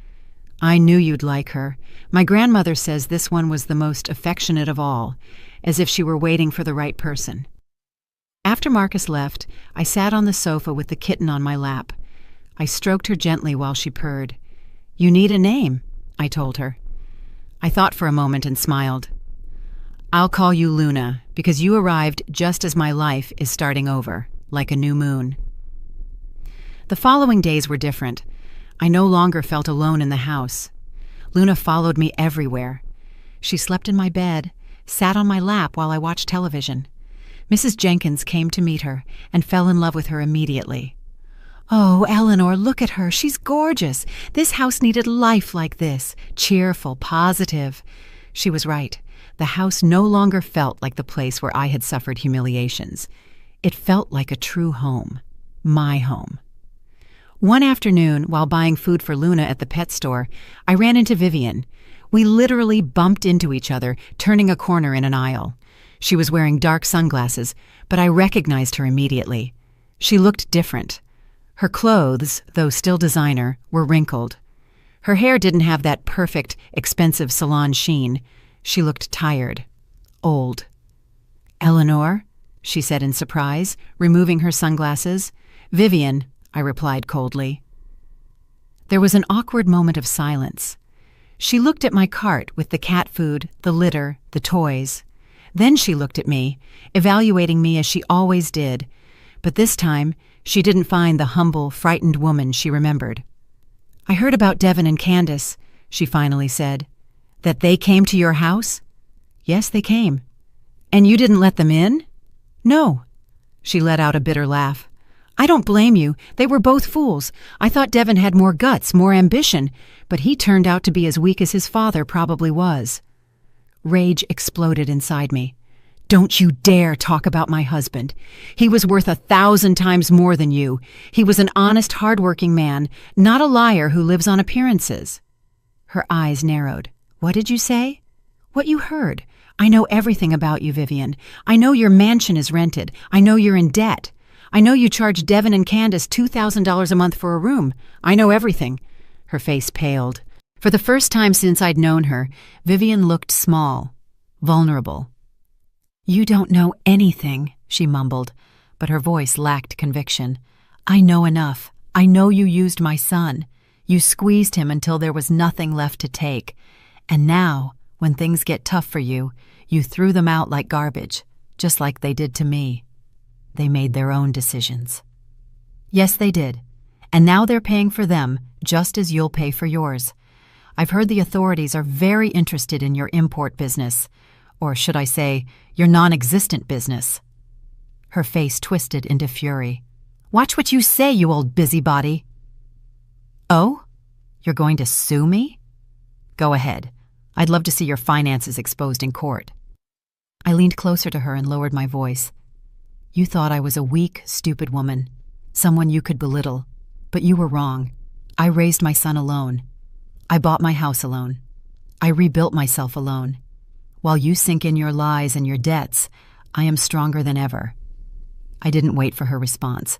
I knew you'd like her. My grandmother says this one was the most affectionate of all, as if she were waiting for the right person. After Marcus left, I sat on the sofa with the kitten on my lap. I stroked her gently while she purred. You need a name, I told her. I thought for a moment and smiled. I'll call you Luna, because you arrived just as my life is starting over, like a new moon. The following days were different. I no longer felt alone in the house. Luna followed me everywhere. She slept in my bed, sat on my lap while I watched television. Mrs. Jenkins came to meet her and fell in love with her immediately. "Oh, Eleanor, look at her. She's gorgeous. This house needed life like this. Cheerful, positive." She was right. The house no longer felt like the place where I had suffered humiliations. It felt like a true home. My home. One afternoon, while buying food for Luna at the pet store, I ran into Vivian. We literally bumped into each other, turning a corner in an aisle. She was wearing dark sunglasses, but I recognized her immediately. She looked different. Her clothes, though still designer, were wrinkled. Her hair didn't have that perfect, expensive salon sheen. She looked tired, old. "Eleanor?" she said in surprise, removing her sunglasses. "Vivian," I replied coldly. There was an awkward moment of silence. She looked at my cart with the cat food, the litter, the toys. Then she looked at me, evaluating me as she always did. But this time, she didn't find the humble, frightened woman she remembered. "I heard about Devin and Candace," she finally said. "That they came to your house?" "Yes, they came." "And you didn't let them in?" "No." She let out a bitter laugh. "I don't blame you. They were both fools. I thought Devin had more guts, more ambition, but he turned out to be as weak as his father probably was." Rage exploded inside me. "Don't you dare talk about my husband. He was worth 1,000 times more than you. He was an honest, hard-working man, not a liar who lives on appearances." Her eyes narrowed. "What did you say?" "What you heard. I know everything about you, Vivian. I know your mansion is rented. I know you're in debt. I know you charge Devin and Candace $2,000 a month for a room. I know everything." Her face paled. For the first time since I'd known her, Vivian looked small, vulnerable. "You don't know anything," she mumbled, but her voice lacked conviction. "I know enough. I know you used my son. You squeezed him until there was nothing left to take. And now, when things get tough for you, you threw them out like garbage, just like they did to me. They made their own decisions." "Yes, they did. And now they're paying for them, just as you'll pay for yours. I've heard the authorities are very interested in your import business. Or should I say, your non-existent business." Her face twisted into fury. "Watch what you say, you old busybody." "Oh? You're going to sue me?" "Go ahead. I'd love to see your finances exposed in court." I leaned closer to her and lowered my voice. "You thought I was a weak, stupid woman, someone you could belittle. But you were wrong. I raised my son alone. I bought my house alone. I rebuilt myself alone. While you sink in your lies and your debts, I am stronger than ever." I didn't wait for her response.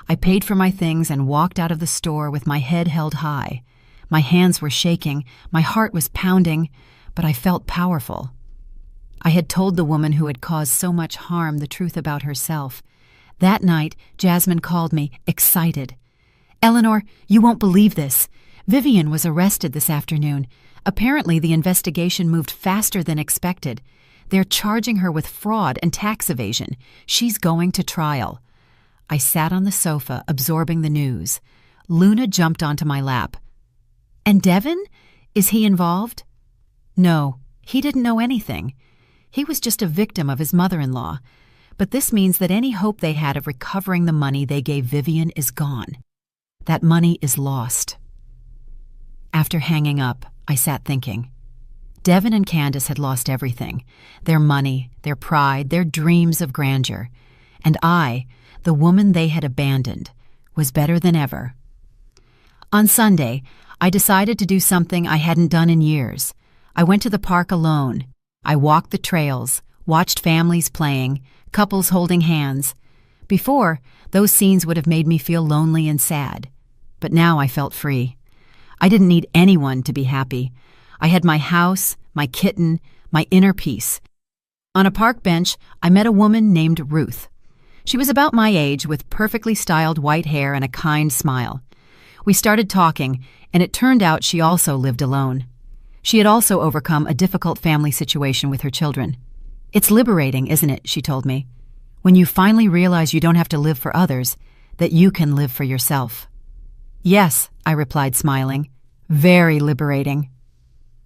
I paid for my things and walked out of the store with my head held high. My hands were shaking, my heart was pounding, but I felt powerful. I had told the woman who had caused so much harm the truth about herself. That night, Jasmine called me, excited. "Eleanor, you won't believe this. Vivian was arrested this afternoon. Apparently, the investigation moved faster than expected. They're charging her with fraud and tax evasion. She's going to trial." I sat on the sofa, absorbing the news. Luna jumped onto my lap. "And Devin? Is he involved?" "No, he didn't know anything. He was just a victim of his mother-in-law. But this means that any hope they had of recovering the money they gave Vivian is gone. That money is lost." After hanging up, I sat thinking. Devin and Candace had lost everything. Their money, their pride, their dreams of grandeur. And I, the woman they had abandoned, was better than ever. On Sunday, I decided to do something I hadn't done in years. I went to the park alone. I walked the trails, watched families playing, couples holding hands. Before, those scenes would have made me feel lonely and sad. But now I felt free. I didn't need anyone to be happy. I had my house, my kitten, my inner peace. On a park bench, I met a woman named Ruth. She was about my age with perfectly styled white hair and a kind smile. We started talking, and it turned out she also lived alone. She had also overcome a difficult family situation with her children. "It's liberating, isn't it?" she told me. "When you finally realize you don't have to live for others, that you can live for yourself." "Yes," I replied, smiling. "Very liberating."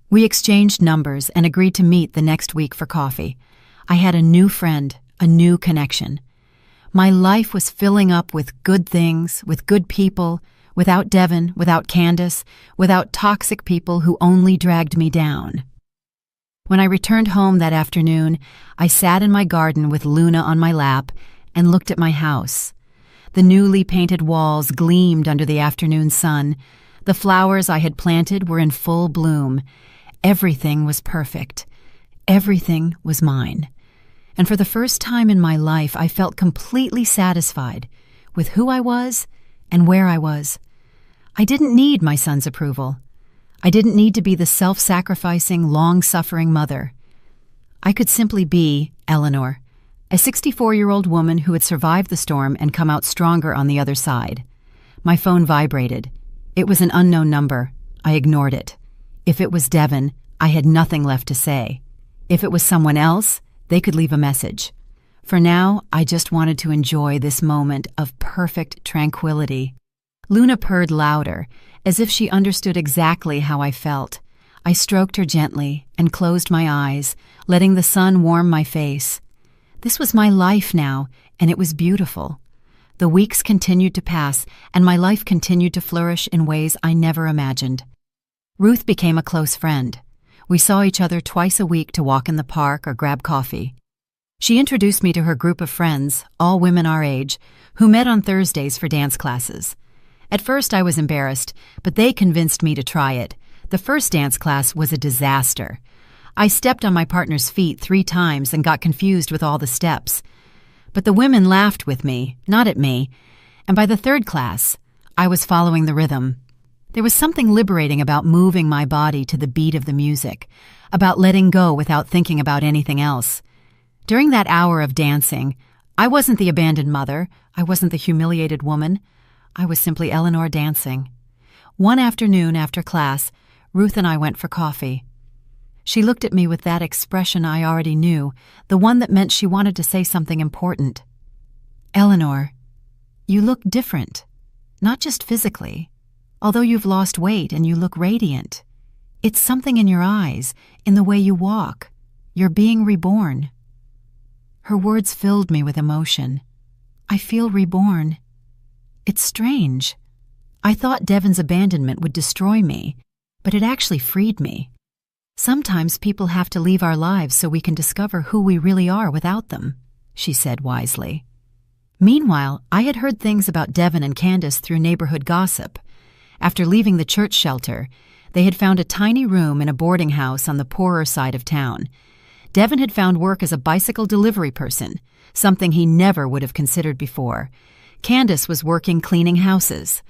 We exchanged numbers and agreed to meet the next week for coffee. I had a new friend, a new connection. My life was filling up with good things, with good people, without Devon, without Candace, without toxic people who only dragged me down. When I returned home that afternoon, I sat in my garden with Luna on my lap and looked at my house. The newly painted walls gleamed under the afternoon sun. The flowers I had planted were in full bloom. Everything was perfect. Everything was mine. And for the first time in my life, I felt completely satisfied with who I was and where I was. I didn't need my son's approval. I didn't need to be the self-sacrificing, long-suffering mother. I could simply be Eleanor, a 64-year-old woman who had survived the storm and come out stronger on the other side. My phone vibrated. It was an unknown number. I ignored it. If it was Devon, I had nothing left to say. If it was someone else, they could leave a message. For now, I just wanted to enjoy this moment of perfect tranquility. Luna purred louder, as if she understood exactly how I felt. I stroked her gently and closed my eyes, letting the sun warm my face. This was my life now, and it was beautiful. The weeks continued to pass, and my life continued to flourish in ways I never imagined. Ruth became a close friend. We saw each other twice a week to walk in the park or grab coffee. She introduced me to her group of friends, all women our age, who met on Thursdays for dance classes. At first I was embarrassed, but they convinced me to try it. The first dance class was a disaster. I stepped on my partner's feet 3 times and got confused with all the steps. But the women laughed with me, not at me, and by the 3rd class, I was following the rhythm. There was something liberating about moving my body to the beat of the music, about letting go without thinking about anything else. During that hour of dancing, I wasn't the abandoned mother, I wasn't the humiliated woman. I was simply Eleanor dancing. One afternoon after class, Ruth and I went for coffee. She looked at me with that expression I already knew, the one that meant she wanted to say something important. "Eleanor, you look different, not just physically. Although you've lost weight and you look radiant, it's something in your eyes, in the way you walk. You're being reborn." Her words filled me with emotion. I feel reborn. It's strange. I thought Devon's abandonment would destroy me, but it actually freed me. Sometimes people have to leave our lives so we can discover who we really are without them, she said wisely. Meanwhile, I had heard things about Devon and Candace through neighborhood gossip. After leaving the church shelter, they had found a tiny room in a boarding house on the poorer side of town. Devon had found work as a bicycle delivery person, something he never would have considered before. Candace was working cleaning houses.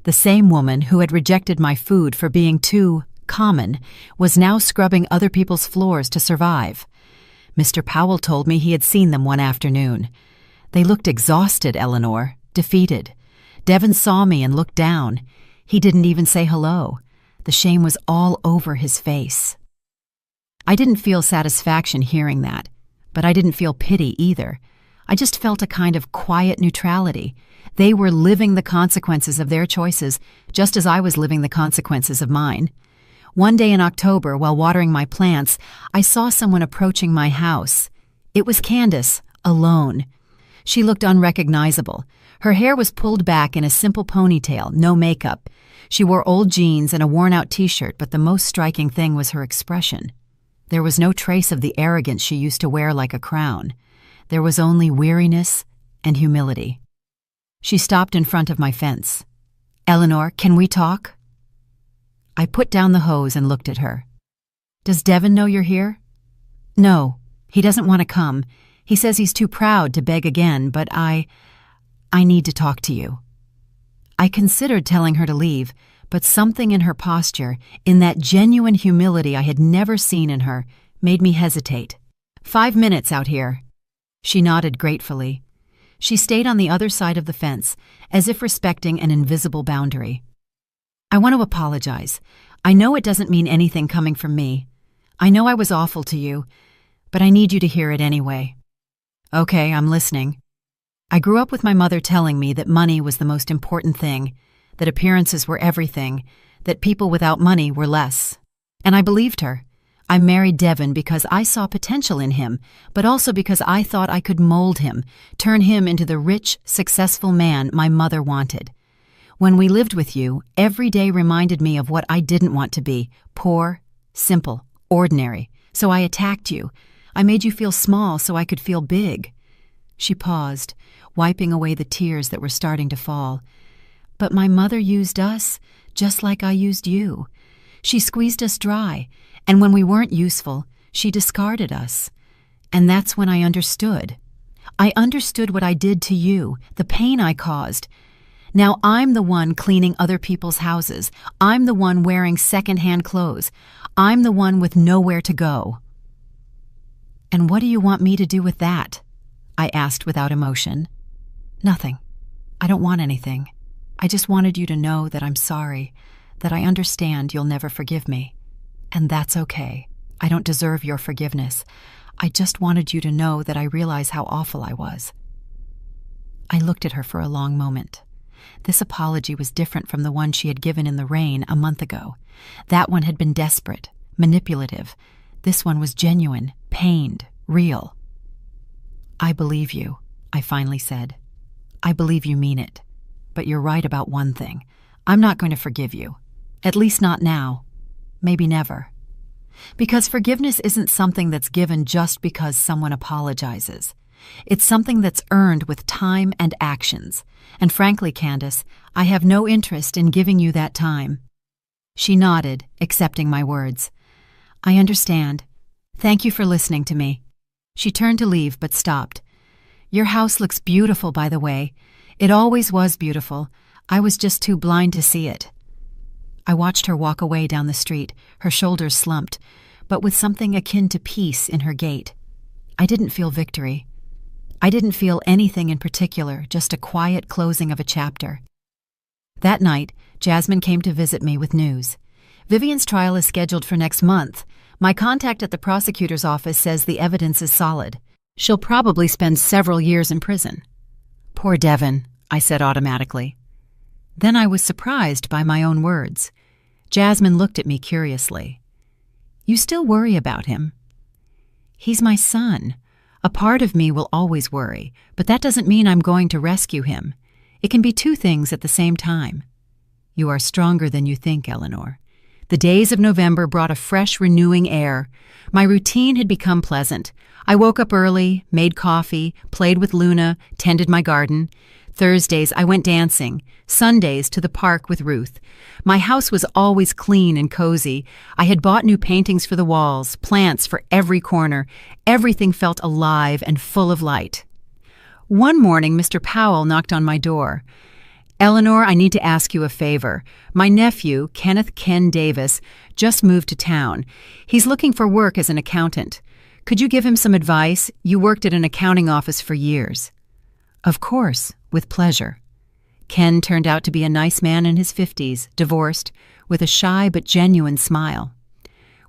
The same woman who had rejected my food for being too common was now scrubbing other people's floors to survive. Mr. Powell told me he had seen them one afternoon. They looked exhausted, Eleanor, defeated. Devon saw me and looked down. He didn't even say hello. The shame was all over his face. I didn't feel satisfaction hearing that, but I didn't feel pity either. I just felt a kind of quiet neutrality. They were living the consequences of their choices, just as I was living the consequences of mine. One day in October, while watering my plants, I saw someone approaching my house. It was Candace, alone. She looked unrecognizable. Her hair was pulled back in a simple ponytail, no makeup. She wore old jeans and a worn-out t-shirt, but the most striking thing was her expression. There was no trace of the arrogance she used to wear like a crown. There was only weariness and humility. She stopped in front of my fence. "Eleanor, can we talk?" I put down the hose and looked at her. "Does Devon know you're here?" "No, he doesn't want to come. He says he's too proud to beg again, but I need to talk to you." I considered telling her to leave, but something in her posture, in that genuine humility I had never seen in her, made me hesitate. "5 minutes out here." She nodded gratefully. She stayed on the other side of the fence, as if respecting an invisible boundary. "I want to apologize. I know it doesn't mean anything coming from me. I know I was awful to you, but I need you to hear it anyway." "Okay, I'm listening." I grew up with my mother telling me that money was the most important thing, that appearances were everything, that people without money were less. And I believed her. I married Devon because I saw potential in him, but also because I thought I could mold him, turn him into the rich, successful man my mother wanted. When we lived with you, every day reminded me of what I didn't want to be: poor, simple, ordinary. So I attacked you. I made you feel small so I could feel big." She paused, wiping away the tears that were starting to fall. "But my mother used us just like I used you. She squeezed us dry, and when we weren't useful, she discarded us. And that's when I understood. I understood what I did to you, the pain I caused. Now I'm the one cleaning other people's houses. I'm the one wearing second-hand clothes. I'm the one with nowhere to go." "And what do you want me to do with that?" I asked without emotion. "Nothing. I don't want anything. I just wanted you to know that I'm sorry, that I understand you'll never forgive me. And that's okay. I don't deserve your forgiveness. I just wanted you to know that I realize how awful I was." I looked at her for a long moment. This apology was different from the one she had given in the rain a month ago. That one had been desperate, manipulative. This one was genuine, pained, real. "I believe you," I finally said. "I believe you mean it. But you're right about one thing. I'm not going to forgive you. At least not now. Maybe never. Because forgiveness isn't something that's given just because someone apologizes. It's something that's earned with time and actions. And frankly, Candace, I have no interest in giving you that time." She nodded, accepting my words. "I understand. Thank you for listening to me." She turned to leave, but stopped. "Your house looks beautiful, by the way. It always was beautiful. I was just too blind to see it." I watched her walk away down the street, her shoulders slumped, but with something akin to peace in her gait. I didn't feel victory. I didn't feel anything in particular, just a quiet closing of a chapter. That night, Jasmine came to visit me with news. "Vivian's trial is scheduled for next month. My contact at the prosecutor's office says the evidence is solid. She'll probably spend several years in prison." "Poor Devon," I said automatically. Then I was surprised by my own words. Jasmine looked at me curiously. "You still worry about him?" "He's my son. A part of me will always worry, but that doesn't mean I'm going to rescue him. It can be two things at the same time." "You are stronger than you think, Eleanor." The days of November brought a fresh, renewing air. My routine had become pleasant. I woke up early, made coffee, played with Luna, tended my garden. Thursdays, I went dancing. Sundays, to the park with Ruth. My house was always clean and cozy. I had bought new paintings for the walls, plants for every corner. Everything felt alive and full of light. One morning, Mr. Powell knocked on my door. "Eleanor, I need to ask you a favor. My nephew, Kenneth Ken Davis, just moved to town. He's looking for work as an accountant. Could you give him some advice? You worked at an accounting office for years." "Of course, with pleasure." Ken turned out to be a nice man in his 50s, divorced, with a shy but genuine smile.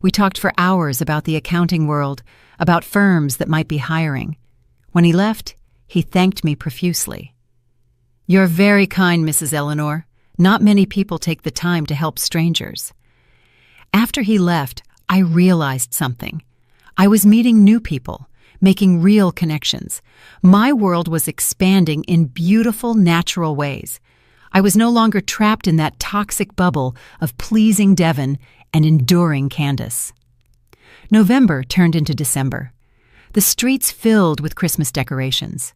We talked for hours about the accounting world, about firms that might be hiring. When he left, he thanked me profusely. "You're very kind, Mrs. Eleanor. Not many people take the time to help strangers." After he left, I realized something. I was meeting new people, making real connections. My world was expanding in beautiful, natural ways. I was no longer trapped in that toxic bubble of pleasing Devon and enduring Candace. November turned into December. The streets filled with Christmas decorations.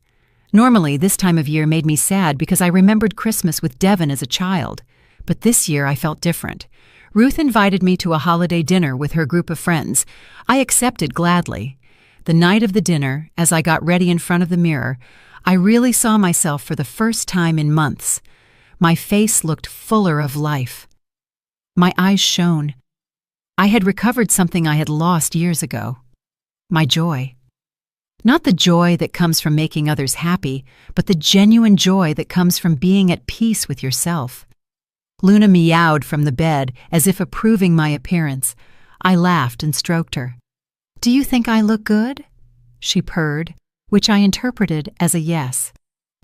Normally, this time of year made me sad because I remembered Christmas with Devon as a child. But this year I felt different. Ruth invited me to a holiday dinner with her group of friends. I accepted gladly. The night of the dinner, as I got ready in front of the mirror, I really saw myself for the first time in months. My face looked fuller of life. My eyes shone. I had recovered something I had lost years ago. My joy. Not the joy that comes from making others happy, but the genuine joy that comes from being at peace with yourself. Luna meowed from the bed as if approving my appearance. I laughed and stroked her. "Do you think I look good?" She purred, which I interpreted as a yes.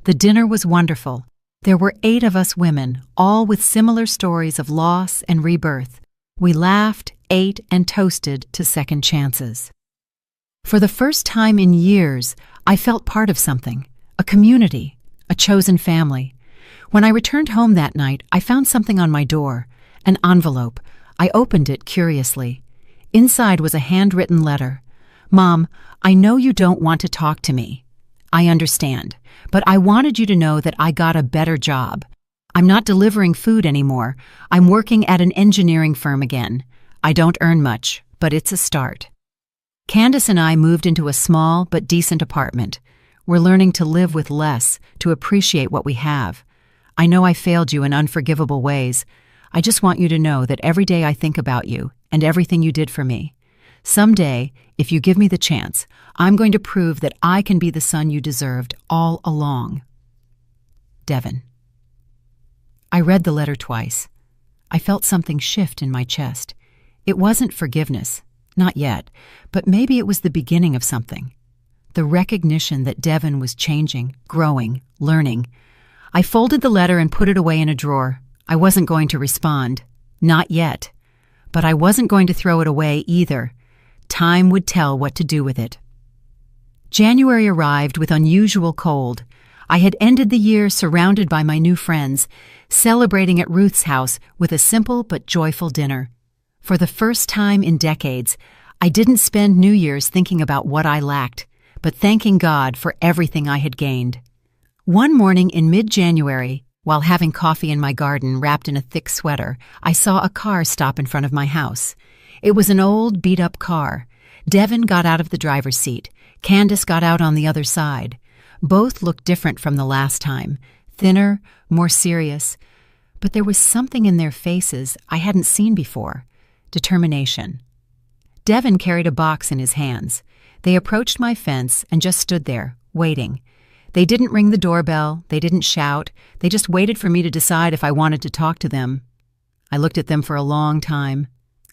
The dinner was wonderful. There were 8 of us women, all with similar stories of loss and rebirth. We laughed, ate, and toasted to second chances. For the first time in years, I felt part of something, a community, a chosen family. When I returned home that night, I found something on my door, an envelope. I opened it curiously. Inside was a handwritten letter. "Mom, I know you don't want to talk to me. I understand, but I wanted you to know that I got a better job. I'm not delivering food anymore. I'm working at an engineering firm again. I don't earn much, but it's a start." Candace and I moved into a small but decent apartment. We're learning to live with less, to appreciate what we have. I know I failed you in unforgivable ways. I just want you to know that every day I think about you and everything you did for me. Someday, if you give me the chance, I'm going to prove that I can be the son you deserved all along. Devin. I read the letter twice. I felt something shift in my chest. It wasn't forgiveness, not yet, but maybe it was the beginning of something. The recognition that Devin was changing, growing, learning. I folded the letter and put it away in a drawer. I wasn't going to respond. Not yet. But I wasn't going to throw it away either. Time would tell what to do with it. January arrived with unusual cold. I had ended the year surrounded by my new friends, celebrating at Ruth's house with a simple but joyful dinner. For the first time in decades, I didn't spend New Year's thinking about what I lacked, but thanking God for everything I had gained. One morning in mid-January, while having coffee in my garden wrapped in a thick sweater, I saw a car stop in front of my house. It was an old, beat-up car. Devin got out of the driver's seat. Candace got out on the other side. Both looked different from the last time, thinner, more serious. But there was something in their faces I hadn't seen before. Determination. Devin carried a box in his hands. They approached my fence and just stood there, waiting. They didn't ring the doorbell, they didn't shout, they just waited for me to decide if I wanted to talk to them. I looked at them for a long time.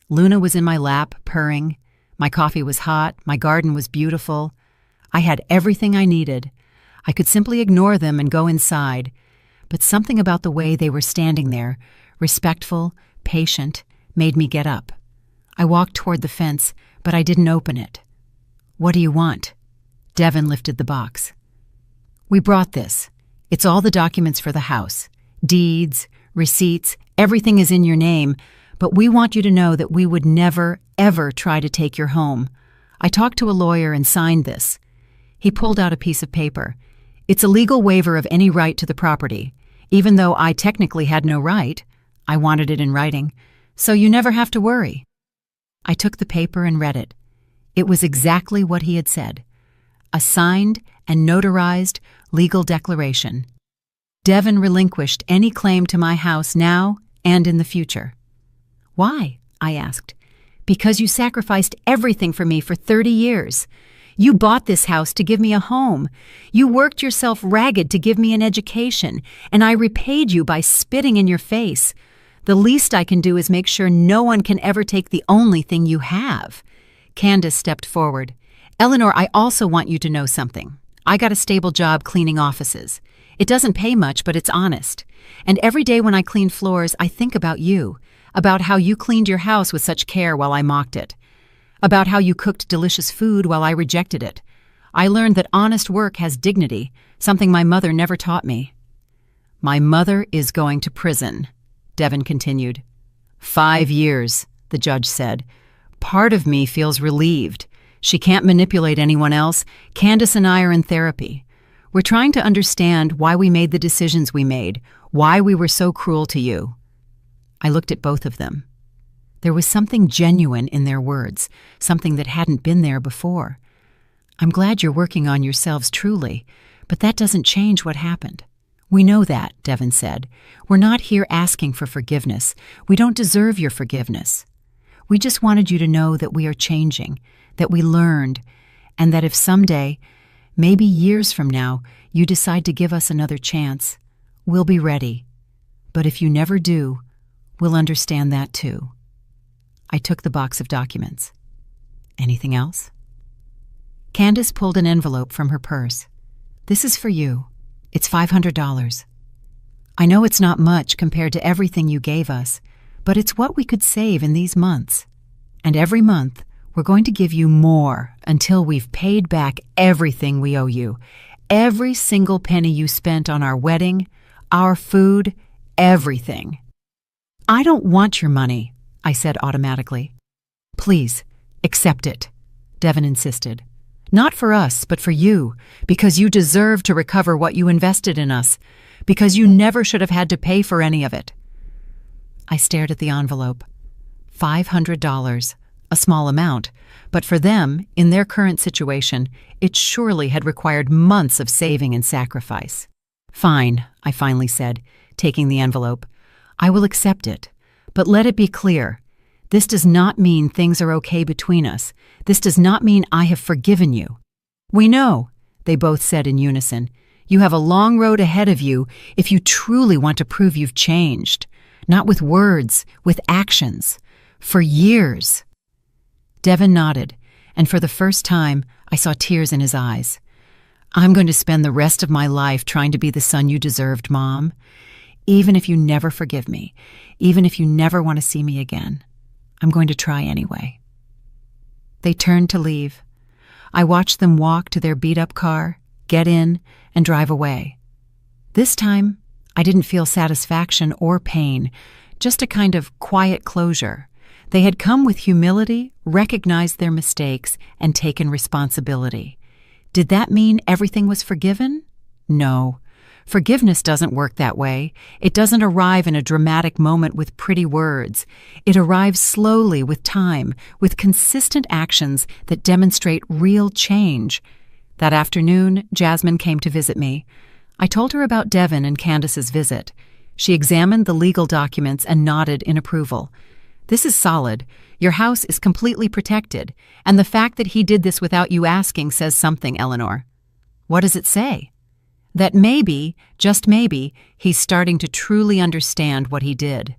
Luna was in my lap, purring. My coffee was hot, my garden was beautiful. I had everything I needed. I could simply ignore them and go inside. But something about the way they were standing there, respectful, patient, made me get up. I walked toward the fence, but I didn't open it. "What do you want?" Devin lifted the box. "We brought this. It's all the documents for the house. Deeds, receipts, everything is in your name, but we want you to know that we would never, ever try to take your home. I talked to a lawyer and signed this." He pulled out a piece of paper. "It's a legal waiver of any right to the property. Even though I technically had no right, I wanted it in writing, so you never have to worry." I took the paper and read it. It was exactly what he had said. A signed and notarized legal declaration. Devin relinquished any claim to my house now and in the future. "Why?" I asked. "Because you sacrificed everything for me for 30 years. You bought this house to give me a home. You worked yourself ragged to give me an education, and I repaid you by spitting in your face. The least I can do is make sure no one can ever take the only thing you have." Candace stepped forward. "Eleanor, I also want you to know something. I got a stable job cleaning offices. It doesn't pay much, but it's honest. And every day when I clean floors, I think about you, about how you cleaned your house with such care while I mocked it, about how you cooked delicious food while I rejected it. I learned that honest work has dignity, something my mother never taught me." "My mother is going to prison," Devin continued. 5 years, the judge said. "Part of me feels relieved. She can't manipulate anyone else. Candace and I are in therapy. We're trying to understand why we made the decisions we made, why we were so cruel to you." I looked at both of them. There was something genuine in their words, something that hadn't been there before. "I'm glad you're working on yourselves truly, but that doesn't change what happened." "We know that," Devin said. "We're not here asking for forgiveness. We don't deserve your forgiveness. We just wanted you to know that we are changing, that we learned, and that if someday, maybe years from now, you decide to give us another chance, we'll be ready. But if you never do, we'll understand that too." I took the box of documents. "Anything else?" Candace pulled an envelope from her purse. "This is for you. It's $500. I know it's not much compared to everything you gave us, but it's what we could save in these months. And every month, we're going to give you more until we've paid back everything we owe you. Every single penny you spent on our wedding, our food, everything." "I don't want your money," I said automatically. "Please, accept it," Devin insisted. "Not for us, but for you, because you deserve to recover what you invested in us, because you never should have had to pay for any of it." I stared at the envelope. $500, a small amount, but for them, in their current situation, it surely had required months of saving and sacrifice. "Fine," I finally said, taking the envelope. "I will accept it, but let it be clear. This does not mean things are okay between us. This does not mean I have forgiven you." "We know," they both said in unison. "You have a long road ahead of you if you truly want to prove you've changed. Not with words, with actions. For years." Devin nodded, and for the first time, I saw tears in his eyes. "I'm going to spend the rest of my life trying to be the son you deserved, Mom. Even if you never forgive me, even if you never want to see me again, I'm going to try anyway." They turned to leave. I watched them walk to their beat-up car, get in, and drive away. This time, I didn't feel satisfaction or pain, just a kind of quiet closure. They had come with humility, recognized their mistakes, and taken responsibility. Did that mean everything was forgiven? No. Forgiveness doesn't work that way. It doesn't arrive in a dramatic moment with pretty words. It arrives slowly with time, with consistent actions that demonstrate real change. That afternoon, Jasmine came to visit me. I told her about Devin and Candace's visit. She examined the legal documents and nodded in approval. "This is solid. Your house is completely protected, and the fact that he did this without you asking says something, Eleanor." "What does it say?" "That maybe, just maybe, he's starting to truly understand what he did."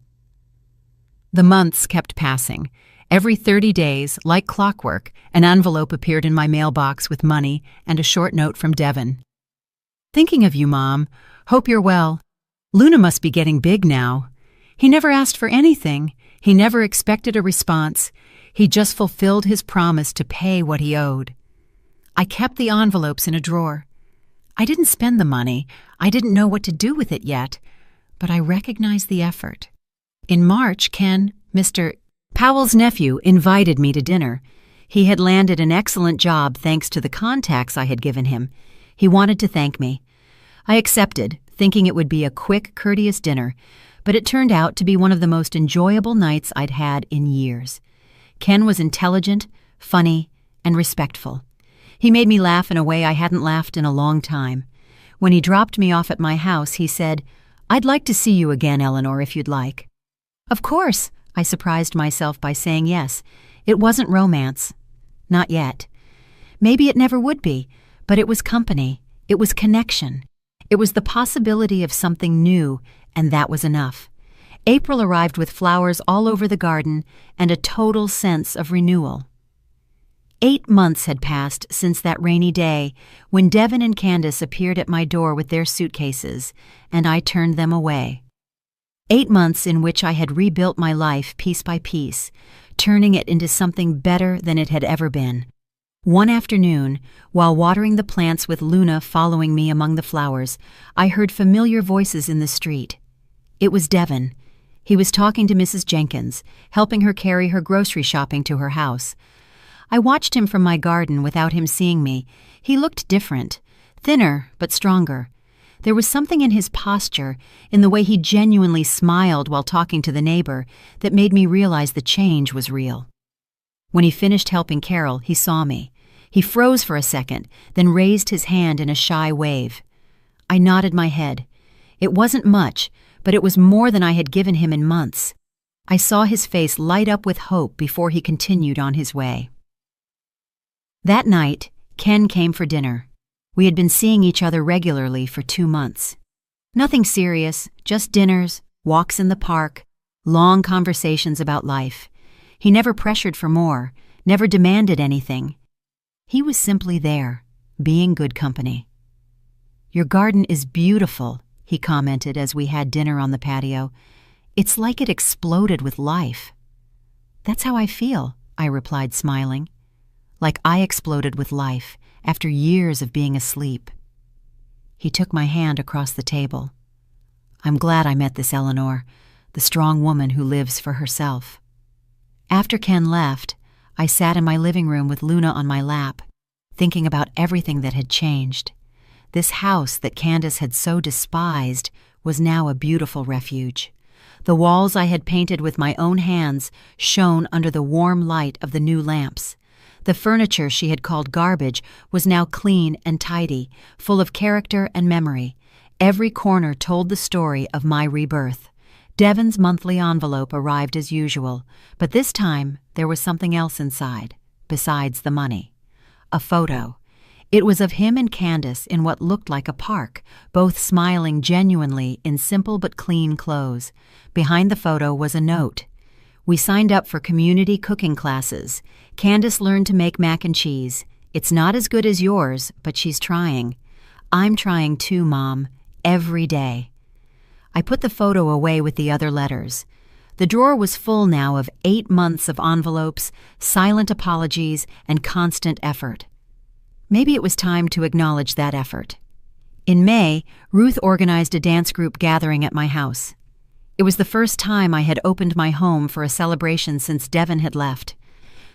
The months kept passing. Every 30 days, like clockwork, an envelope appeared in my mailbox with money and a short note from Devin. "Thinking of you, Mom. Hope you're well. Luna must be getting big now. He never asked for anything. He never expected a response. He just fulfilled his promise to pay what he owed." I kept the envelopes in a drawer. I didn't spend the money. I didn't know what to do with it yet, but I recognized the effort. In March, Ken, Mr. Powell's nephew, invited me to dinner. He had landed an excellent job thanks to the contacts I had given him. He wanted to thank me. I accepted, thinking it would be a quick, courteous dinner, but it turned out to be one of the most enjoyable nights I'd had in years. Ken was intelligent, funny, and respectful. He made me laugh in a way I hadn't laughed in a long time. When he dropped me off at my house, he said, "I'd like to see you again, Eleanor, if you'd like." "Of course," I surprised myself by saying yes. It wasn't romance. Not yet. Maybe it never would be, but it was company. It was connection. It was the possibility of something new, and that was enough. April arrived with flowers all over the garden and a total sense of renewal. 8 months had passed since that rainy day when Devin and Candace appeared at my door with their suitcases, and I turned them away. 8 months in which I had rebuilt my life piece by piece, turning it into something better than it had ever been. One afternoon, while watering the plants with Luna following me among the flowers, I heard familiar voices in the street. It was Devin. He was talking to Mrs. Jenkins, helping her carry her grocery shopping to her house. I watched him from my garden without him seeing me. He looked different, thinner but stronger. There was something in his posture, in the way he genuinely smiled while talking to the neighbor, that made me realize the change was real. When he finished helping Carol, he saw me. He froze for a second, then raised his hand in a shy wave. I nodded my head. It wasn't much, but it was more than I had given him in months. I saw his face light up with hope before he continued on his way. That night, Ken came for dinner. We had been seeing each other regularly for 2 months. Nothing serious, just dinners, walks in the park, long conversations about life. He never pressured for more, never demanded anything. He was simply there, being good company. "Your garden is beautiful," he commented as we had dinner on the patio. "It's like it exploded with life." "That's how I feel," I replied, smiling, like I exploded with life after years of being asleep. He took my hand across the table. I'm glad I met this Eleanor, the strong woman who lives for herself. After Ken left, I sat in my living room with Luna on my lap, thinking about everything that had changed. This house that Candace had so despised was now a beautiful refuge. The walls I had painted with my own hands shone under the warm light of the new lamps. The furniture she had called garbage was now clean and tidy, full of character and memory. Every corner told the story of my rebirth. Devon's monthly envelope arrived as usual, but this time there was something else inside, besides the money. A photo. It was of him and Candace in what looked like a park, both smiling genuinely in simple but clean clothes. Behind the photo was a note. We signed up for community cooking classes. Candace learned to make mac and cheese. It's not as good as yours, but she's trying. I'm trying too, Mom, every day. I put the photo away with the other letters. The drawer was full now of 8 months of envelopes, silent apologies, and constant effort. Maybe it was time to acknowledge that effort. In May, Ruth organized a dance group gathering at my house. It was the first time I had opened my home for a celebration since Devon had left.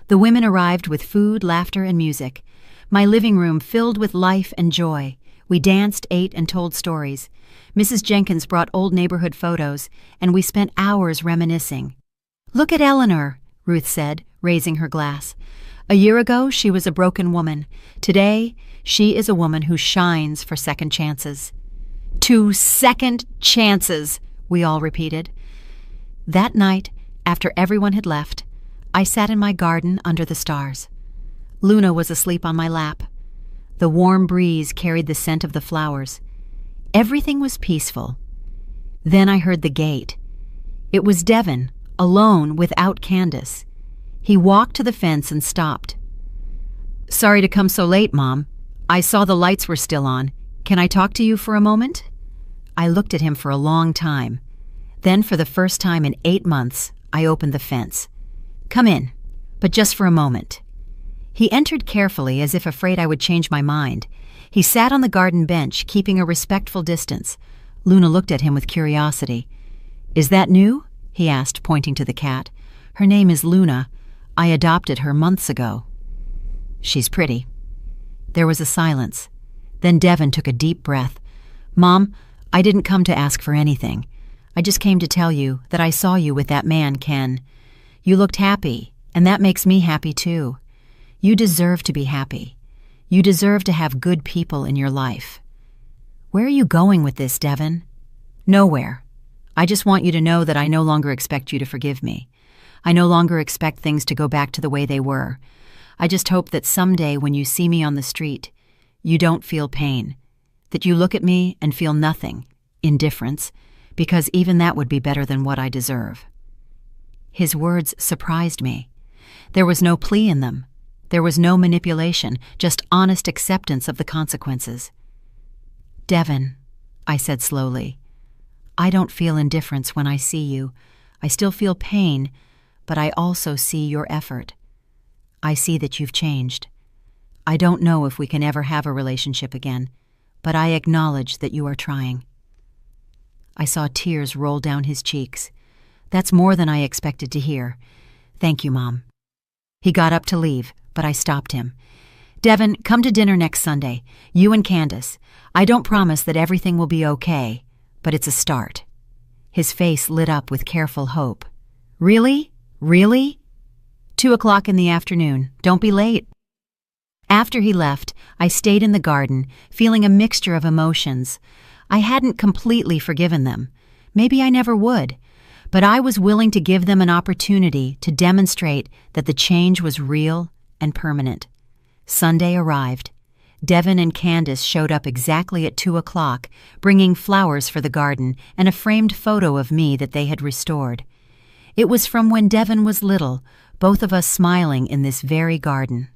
The women arrived with food, laughter, and music. My living room filled with life and joy. We danced, ate, and told stories. Mrs. Jenkins brought old neighborhood photos, and we spent hours reminiscing. "Look at Eleanor," Ruth said, raising her glass. "A year ago, she was a broken woman. Today, she is a woman who shines for second chances." 2 second chances, we all repeated. That night, after everyone had left, I sat in my garden under the stars. Luna was asleep on my lap. The warm breeze carried the scent of the flowers. Everything was peaceful. Then I heard the gate. It was Devon, alone without Candace. He walked to the fence and stopped. "Sorry to come so late, Mom. I saw the lights were still on. Can I talk to you for a moment?" I looked at him for a long time. Then, for the first time in 8 months, I opened the fence. "Come in, but just for a moment." He entered carefully, as if afraid I would change my mind. He sat on the garden bench, keeping a respectful distance. Luna looked at him with curiosity. "Is that new?" he asked, pointing to the cat. "Her name is Luna. I adopted her months ago." "She's pretty." There was a silence. Then Devon took a deep breath. "Mom, I didn't come to ask for anything. I just came to tell you that I saw you with that man, Ken. You looked happy, and that makes me happy too. You deserve to be happy. You deserve to have good people in your life." "Where are you going with this, Devon?" "Nowhere. I just want you to know that I no longer expect you to forgive me. I no longer expect things to go back to the way they were. I just hope that someday when you see me on the street, you don't feel pain, that you look at me and feel nothing, indifference, because even that would be better than what I deserve." His words surprised me. There was no plea in them. There was no manipulation, just honest acceptance of the consequences. "Devon," I said slowly, "I don't feel indifference when I see you. I still feel pain, but I also see your effort. I see that you've changed. I don't know if we can ever have a relationship again, but I acknowledge that you are trying." I saw tears roll down his cheeks. "That's more than I expected to hear. Thank you, Mom." He got up to leave, but I stopped him. "Devon, come to dinner next Sunday, you and Candace. I don't promise that everything will be okay, but it's a start." His face lit up with careful hope. "Really? Really?" 2:00 in the afternoon. Don't be late." After he left, I stayed in the garden, feeling a mixture of emotions. I hadn't completely forgiven them. Maybe I never would. But I was willing to give them an opportunity to demonstrate that the change was real and permanent. Sunday arrived. Devon and Candace showed up exactly at 2:00, bringing flowers for the garden and a framed photo of me that they had restored. It was from when Devon was little, both of us smiling in this very garden.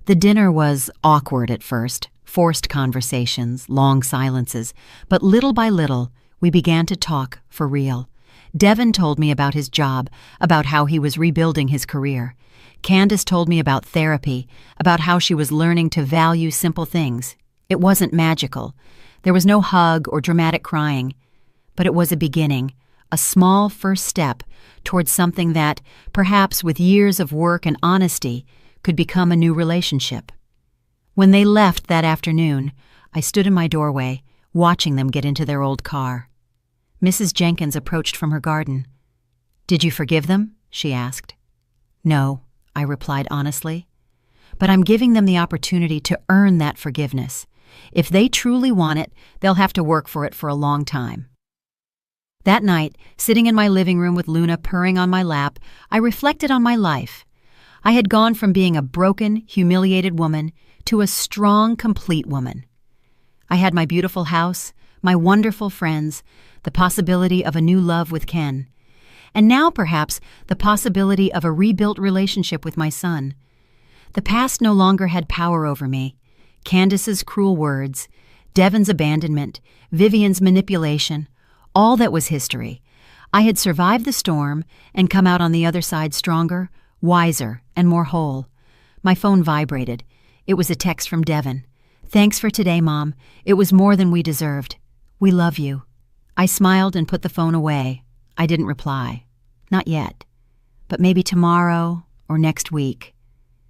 The dinner was awkward at first, forced conversations, long silences, but little by little, we began to talk for real. Devin told me about his job, about how he was rebuilding his career. Candace told me about therapy, about how she was learning to value simple things. It wasn't magical. There was no hug or dramatic crying. But it was a beginning, a small first step towards something that, perhaps with years of work and honesty, could become a new relationship. When they left that afternoon, I stood in my doorway, watching them get into their old car. Mrs. Jenkins approached from her garden. "Did you forgive them?" she asked. "No," I replied honestly. "But I'm giving them the opportunity to earn that forgiveness. If they truly want it, they'll have to work for it for a long time." That night, sitting in my living room with Luna purring on my lap, I reflected on my life. I had gone from being a broken, humiliated woman to a strong, complete woman. I had my beautiful house, my wonderful friends, the possibility of a new love with Ken, and now perhaps the possibility of a rebuilt relationship with my son. The past no longer had power over me. Candace's cruel words, Devin's abandonment, Vivian's manipulation, all that was history. I had survived the storm and come out on the other side stronger, wiser, and more whole. My phone vibrated. It was a text from Devin. "Thanks for today, Mom. It was more than we deserved. We love you." I smiled and put the phone away. I didn't reply. Not yet. But maybe tomorrow or next week.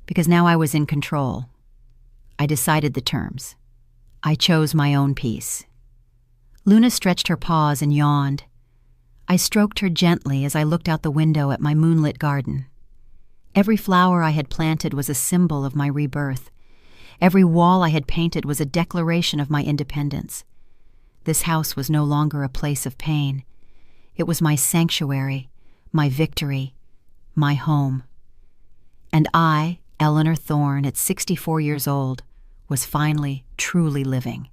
Because now I was in control. I decided the terms. I chose my own peace. Luna stretched her paws and yawned. I stroked her gently as I looked out the window at my moonlit garden. Every flower I had planted was a symbol of my rebirth. Every wall I had painted was a declaration of my independence. This house was no longer a place of pain. It was my sanctuary, my victory, my home. And I, Eleanor Thorne, at 64 years old, was finally, truly living.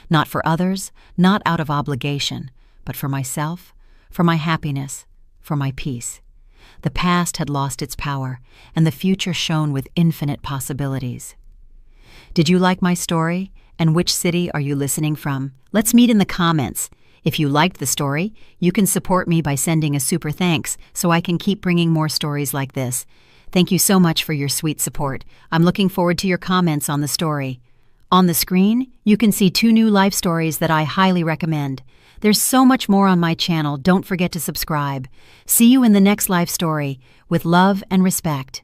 Not for others, not out of obligation, but for myself, for my happiness, for my peace. The past had lost its power, and the future shone with infinite possibilities. Did you like my story? And which city are you listening from? Let's meet in the comments. If you liked the story, you can support me by sending a super thanks so I can keep bringing more stories like this. Thank you so much for your sweet support. I'm looking forward to your comments on the story. On the screen, you can see 2 new life stories that I highly recommend. There's so much more on my channel. Don't forget to subscribe. See you in the next life story. With love and respect.